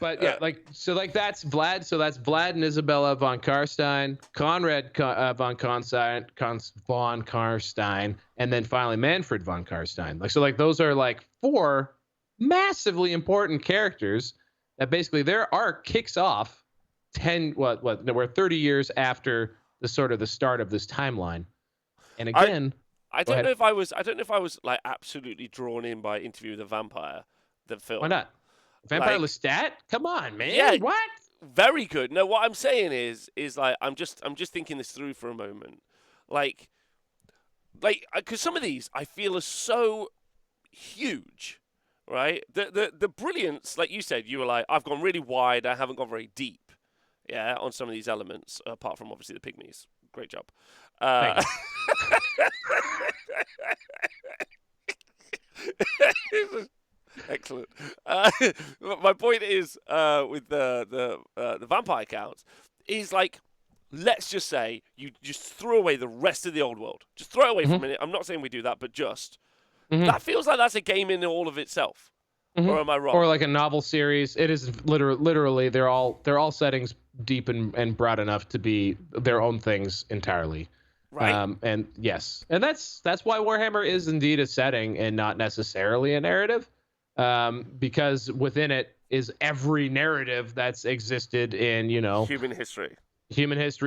But yeah, that's Vlad. So that's Vlad and Isabella von Karstein, Conrad von Karstein, and then finally Manfred von Karstein. Those are like four massively important characters that basically their arc kicks off we're 30 years after the start of this timeline. And again, I don't know if I was like absolutely drawn in by Interview with a Vampire, the film. Why not? Vampire Lestat? Come on, man. Yeah, what? Very good. No, what I'm saying is like I'm just thinking this through for a moment. Like because some of these I feel are so huge, right? The brilliance, like you said, you were like, I've gone really wide, I haven't gone very deep. Yeah, on some of these elements, apart from obviously the pygmies. Great job. Excellent. My point is with the vampire counts is like, let's just say you just throw away the rest of the old world. Just throw it away for a minute. I'm not saying we do that, but just that feels like that's a game in all of itself. Or am I wrong? Or like a novel series. It is literally they're all settings deep and broad enough to be their own things entirely. Right. And yes, and that's why Warhammer is indeed a setting and not necessarily a narrative, because within it is every narrative that's existed in human history,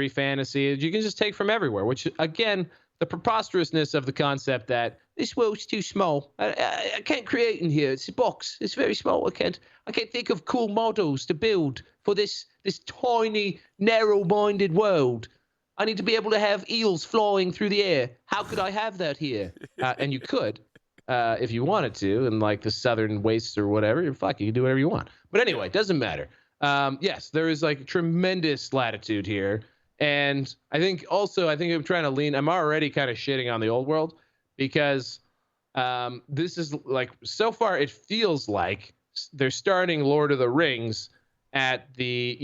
fantasy. You can just take from everywhere. Which again, the preposterousness of the concept that this world's too small. I can't create in here. It's a box. It's very small. I can't think of cool models to build for this tiny, narrow-minded world. I need to be able to have eels flying through the air. How could I have that here? And you could, if you wanted to, in like the southern wastes or whatever. You can do whatever you want. But anyway, it doesn't matter. Yes, there is like tremendous latitude here. And I think I'm trying to lean. I'm already kind of shitting on the old world because this is like, so far it feels like they're starting Lord of the Rings at the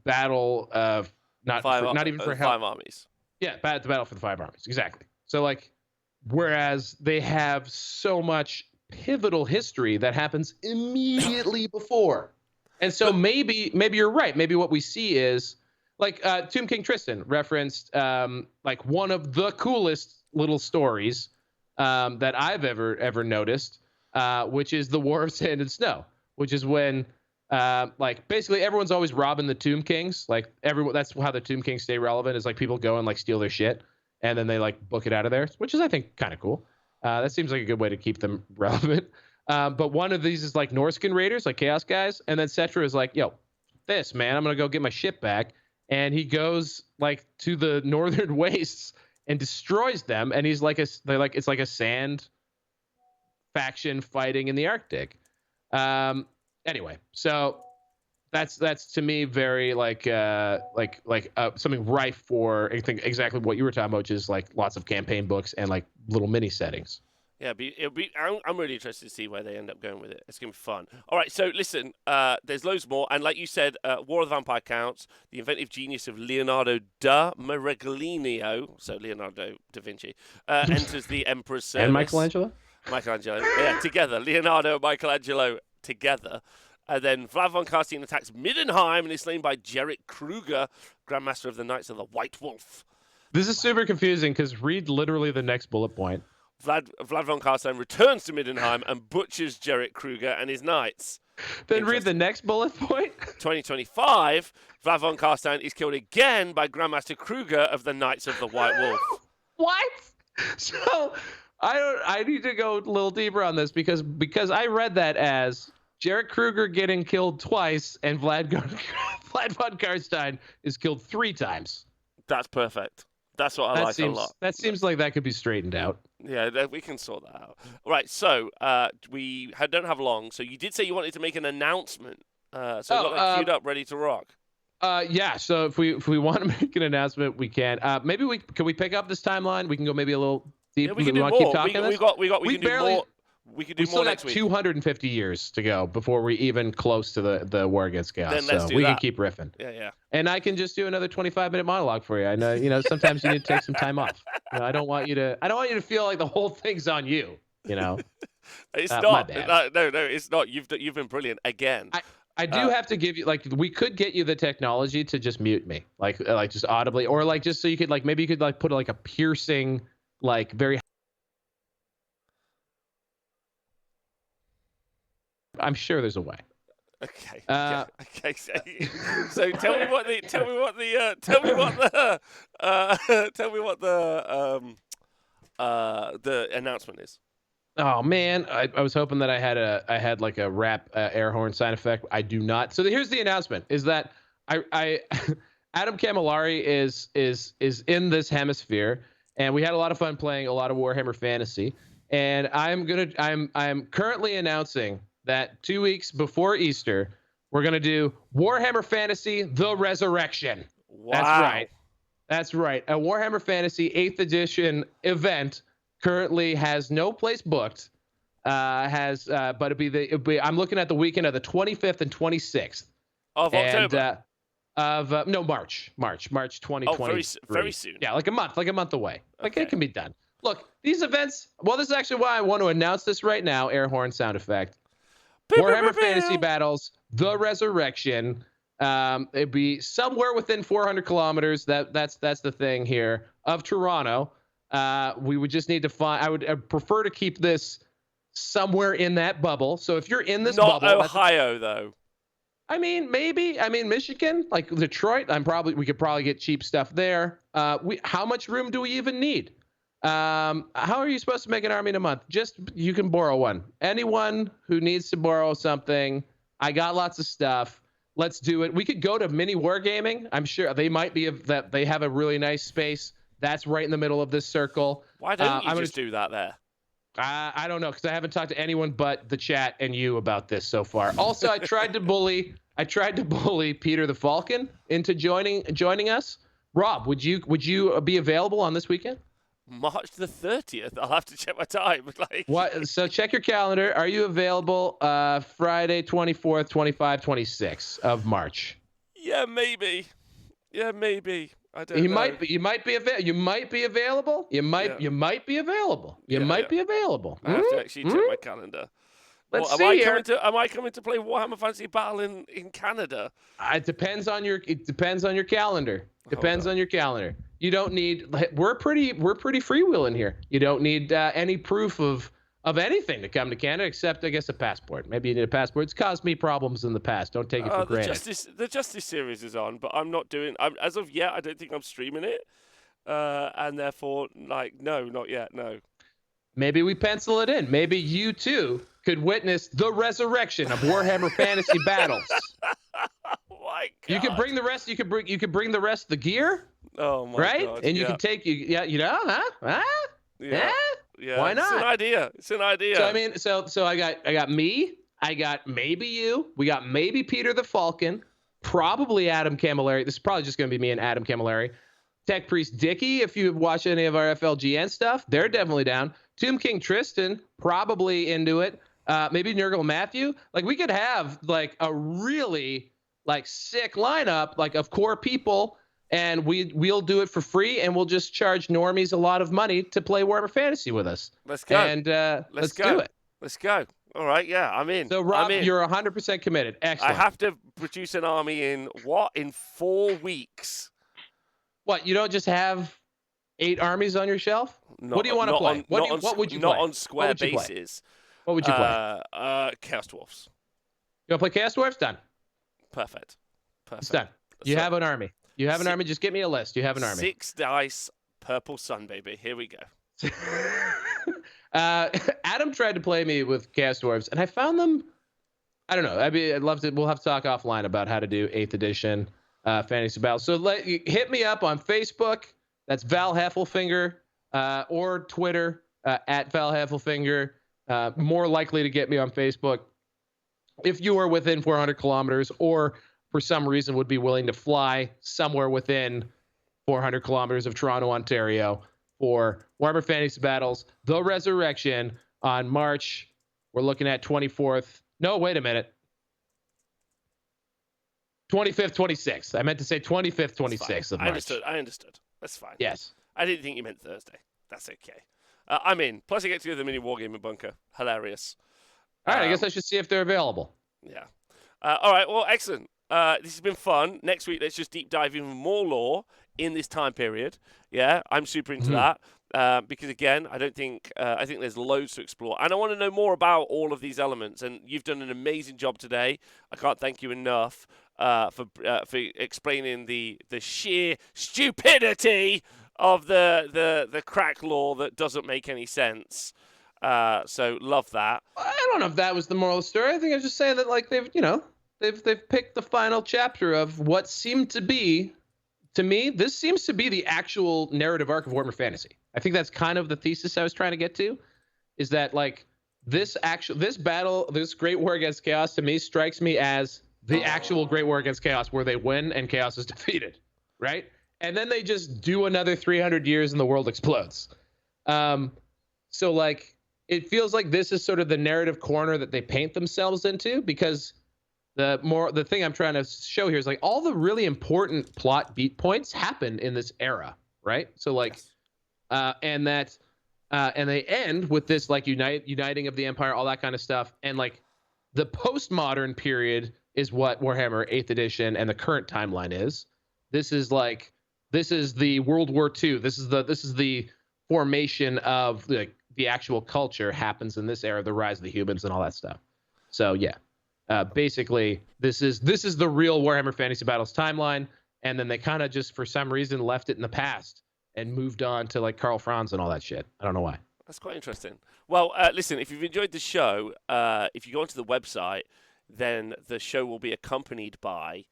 battle of not even for five armies. Yeah, the battle for the five armies, exactly. So like, whereas they have so much pivotal history that happens immediately before, and so maybe you're right. Maybe what we see is like Tomb King Tristan referenced like one of the coolest little stories that I've ever noticed, which is the War of Sand and Snow, which is when like basically everyone's always robbing the Tomb Kings. Like that's how the Tomb Kings stay relevant, is like people go and like steal their shit and then they like book it out of there, which is I think kind of cool. That seems like a good way to keep them relevant. But one of these is like Norskin raiders, like Chaos guys, and then Cetra is like, yo, this man, I'm gonna go get my ship back, and he goes like to the northern wastes and destroys them, and he's like it's like a sand faction fighting in the Arctic. Anyway, so that's to me very like something rife for, I think, exactly what you were talking about, which is like lots of campaign books and like little mini settings. Yeah, I'm really interested to see where they end up going with it. It's going to be fun. All right, so listen, there's loads more. And like you said, War of the Vampire counts, the inventive genius of Leonardo da Miraglio, so Leonardo da Vinci, enters the Emperor's service. And Michelangelo? Michelangelo, yeah, together. Leonardo and Michelangelo together. And then Vlad von Carstein attacks Middenheim and is slain by Gerrit Kruger, Grandmaster of the Knights of the White Wolf. This is super confusing because read literally the next bullet point. Vlad von Carstein returns to Middenheim and butchers Gerrit Kruger and his knights. Then read the next bullet point. 2025, Vlad von Carstein is killed again by Grandmaster Kruger of the Knights of the White Wolf. What? So I need to go a little deeper on this because I read that as Gerrit Kruger getting killed twice and Vlad von Carstein is killed 3 times. That's perfect. That's what I like a lot. That seems like that could be straightened out. Yeah, we can sort that out. Right, so we don't have long. So you did say you wanted to make an announcement. So we've got that queued up, ready to rock. Yeah. So if we want to make an announcement, we can. Maybe can we pick up this timeline? We can go maybe a little deep. Yeah, we can do more. Keep talking we can do more. We could do more next week. 250 years to go before we're even close to the war against chaos. Then let's so do we that. can keep riffing. Yeah. And I can just do another 25-minute monologue for you. I know, sometimes you need to take some time off. I don't want you to feel like the whole thing's on you. It's my not. bad. No, it's not. You've been brilliant again. I do have to give you, like, we could get you the technology to just mute me, like just audibly, or like just so you could maybe you could put like a piercing, like very. I'm sure there's a way. Okay. Okay. So tell me what the announcement is. Oh man, I was hoping that I had like a rap air horn sound effect. I do not. So here's the announcement: is that I Adam Camilleri is in this hemisphere, and we had a lot of fun playing a lot of Warhammer Fantasy, and I'm currently announcing that 2 weeks before Easter, we're going to do Warhammer Fantasy The Resurrection. Wow. That's right. A Warhammer Fantasy 8th edition event currently has no place booked. But it'd be I'm looking at the weekend of the 25th and 26th. Of October? March 2020. Oh, very soon. Yeah, like a month away. Like, it can be done. Look, these events, well, this is actually why I want to announce this right now, air horn sound effect. Warhammer Fantasy Battles, The Resurrection. It'd be somewhere within 400 kilometers. That's the thing here of Toronto. We would just need to find. I would prefer to keep this somewhere in that bubble. So if you're in this bubble, not Ohio though. I mean, maybe. I mean, Michigan, like Detroit. We could probably get cheap stuff there. How much room do we even need? How are you supposed to make an army in a month? Just, you can borrow one. Anyone who needs to borrow something, I got lots of stuff. Let's do it. We could go to Mini Wargaming. I'm sure they might be that they have a really nice space that's right in the middle of this circle. Why don't you just do that there? I don't know, because I haven't talked to anyone but the chat and you about this so far. Also, I tried to bully Peter the Falcon into joining us. Rob, would you be available on this weekend? March the 30th. I'll have to check my time. What? So check your calendar. Are you available Friday, 24th, 25th, 26th of March? Yeah, maybe. I don't know. You might be available. You might be available. You might be available. I have to actually check my calendar. Let's see here. Am I coming to play Warhammer Fantasy Battle in Canada? It depends on your calendar. Depends on your calendar. You don't need. We're pretty freewheeling here. You don't need any proof of anything to come to Canada except, I guess, a passport. Maybe you need a passport. It's caused me problems in the past. Don't take it for granted. The Justice series is on, but I'm not doing. As of yet, I don't think I'm streaming it, and therefore, no, not yet. No. Maybe we pencil it in. Maybe you too could witness the resurrection of Warhammer Fantasy Battles. Oh my God. You could bring the rest. You could bring the rest of the gear. Oh my right? God. And you yeah. can take huh? Yeah. Yeah. Why It's an not? idea. It's an idea. So I mean, so I got me. I got maybe you. We got maybe Peter the Falcon. Probably Adam Camilleri. This is probably just going to be me and Adam Camilleri. Tech Priest Dicky, if you've watched any of our FLGN stuff, they're definitely down. Tomb King Tristan, probably into it. Maybe Nurgle Matthew. Like, we could have like a really like sick lineup like of core people, and we'll do it for free, and we'll just charge normies a lot of money to play Warhammer Fantasy with us. Let's go. And let's go. do it. Let's go. All right, yeah, I'm in. So, Rob, I'm in. you're 100% committed. Excellent. I have to produce an army in 4 weeks? What, you don't just have 8 armies on your shelf? What do you want to play? What would you play? Not on square bases. What would you play? Chaos Dwarfs. You want to play Chaos Dwarfs? Done. Perfect. It's done. You have an army. You have an army. Just get me a list. You have an army. 6 dice, purple sun, baby. Here we go. Adam tried to play me with Chaos Dwarves, and I found them. I don't know. I'd love to. We'll have to talk offline about how to do 8th edition fantasy battles. So hit me up on Facebook. That's Val Heffelfinger, or Twitter at Val Heffelfinger. More likely to get me on Facebook if you are within 400 kilometers, or for some reason would be willing to fly somewhere within 400 kilometers of Toronto, Ontario, for Warhammer Fantasy Battles, The Resurrection on March. We're looking at 24th. No, wait a minute. 25th, 26th. I meant to say 25th, 26th of March. I understood. That's fine. Yes. I didn't think you meant Thursday. That's okay. I'm in. Plus, I get to go to the mini Wargamer bunker. Hilarious. All right, I guess I should see if they're available. Yeah. All right, well, excellent. This has been fun. Next week, let's just deep dive even more lore in this time period. Yeah, I'm super into that because, again, I think there's loads to explore. And I want to know more about all of these elements. And you've done an amazing job today. I can't thank you enough for explaining the sheer stupidity of the crack lore that doesn't make any sense. So love that. I don't know if that was the moral of the story. I think I was just saying that, like, they've picked the final chapter of what seemed to be, to me, this seems to be the actual narrative arc of Warhammer Fantasy. I think that's kind of the thesis I was trying to get to, is that, like, this battle, this Great War Against Chaos, to me strikes me as the actual Great War Against Chaos, where they win and Chaos is defeated, right? And then they just do another 300 years and the world explodes. So, like, it feels like this is sort of the narrative corner that they paint themselves into, because the thing I'm trying to show here is, like, all the really important plot beat points happen in this era, right? So, like, and they end with this, like, uniting of the Empire, all that kind of stuff. And, like, the postmodern period is what Warhammer 8th edition and the current timeline is. This is the World War II. This is the formation of the actual culture happens in this era, the rise of the humans and all that stuff. So yeah, basically this is the real Warhammer Fantasy Battles timeline, and then they kind of just for some reason left it in the past and moved on to, like, Karl Franz and all that shit. I don't know why. That's quite interesting. Well, listen, if you've enjoyed the show, if you go onto the website, then the show will be accompanied by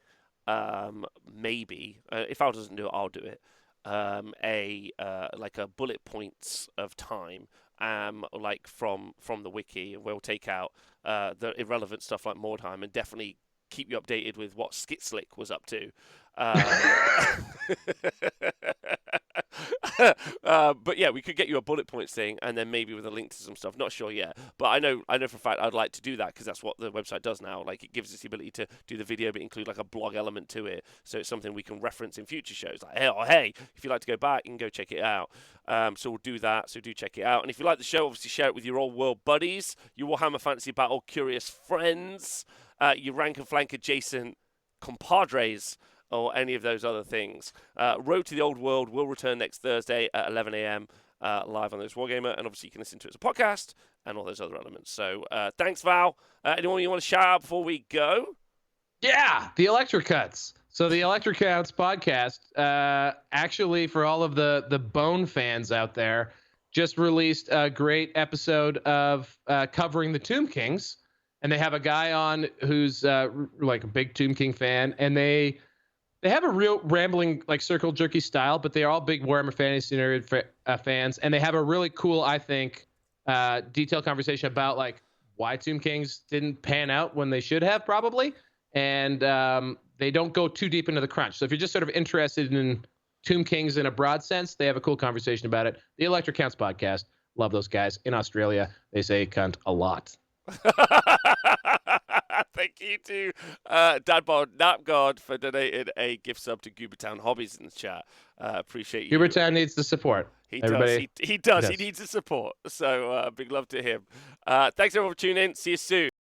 maybe if Al doesn't do it, I'll do it. Like a bullet points of time, like from the wiki, and we'll take out the irrelevant stuff like Mordheim, and definitely keep you updated with what Skitslick was up to. But yeah, we could get you a bullet points thing, and then maybe with a link to some stuff. Not sure yet, but I know for a fact I'd like to do that, because that's what the website does now. Like, it gives us the ability to do the video, but include like a blog element to it, so it's something we can reference in future shows. Like, hey, if you'd like to go back, you can go check it out. So we'll do that. So do check it out. And if you like the show, obviously share it with your old world buddies, your Warhammer Fantasy Battle curious friends, your rank and flank adjacent compadres, or any of those other things. Road to the Old World will return next Thursday at 11 a.m. Live on this Wargamer, and obviously you can listen to it as a podcast and all those other elements. So thanks, Val. Anyone you want to shout out before we go? Yeah, the Electric Cuts. So the Electric Cuts podcast, actually, for all of the Bone fans out there, just released a great episode of covering the Tomb Kings, and they have a guy on who's like a big Tomb King fan, and they have a real rambling, like, circle jerky style, but they are all big Warhammer Fantasy Scenario fans, and they have a really cool, I think, detailed conversation about like why Tomb Kings didn't pan out when they should have, probably, and they don't go too deep into the crunch. So if you're just sort of interested in Tomb Kings in a broad sense, they have a cool conversation about it. The Electric Counts podcast, love those guys. In Australia, they say cunt a lot. Thank you to Dadbod Napgod for donating a gift sub to Goobertown Hobbies in the chat. Appreciate you. Goobertown needs the support. He Everybody, does. He does. He needs the support. So big love to him. Thanks everyone for tuning in. See you soon.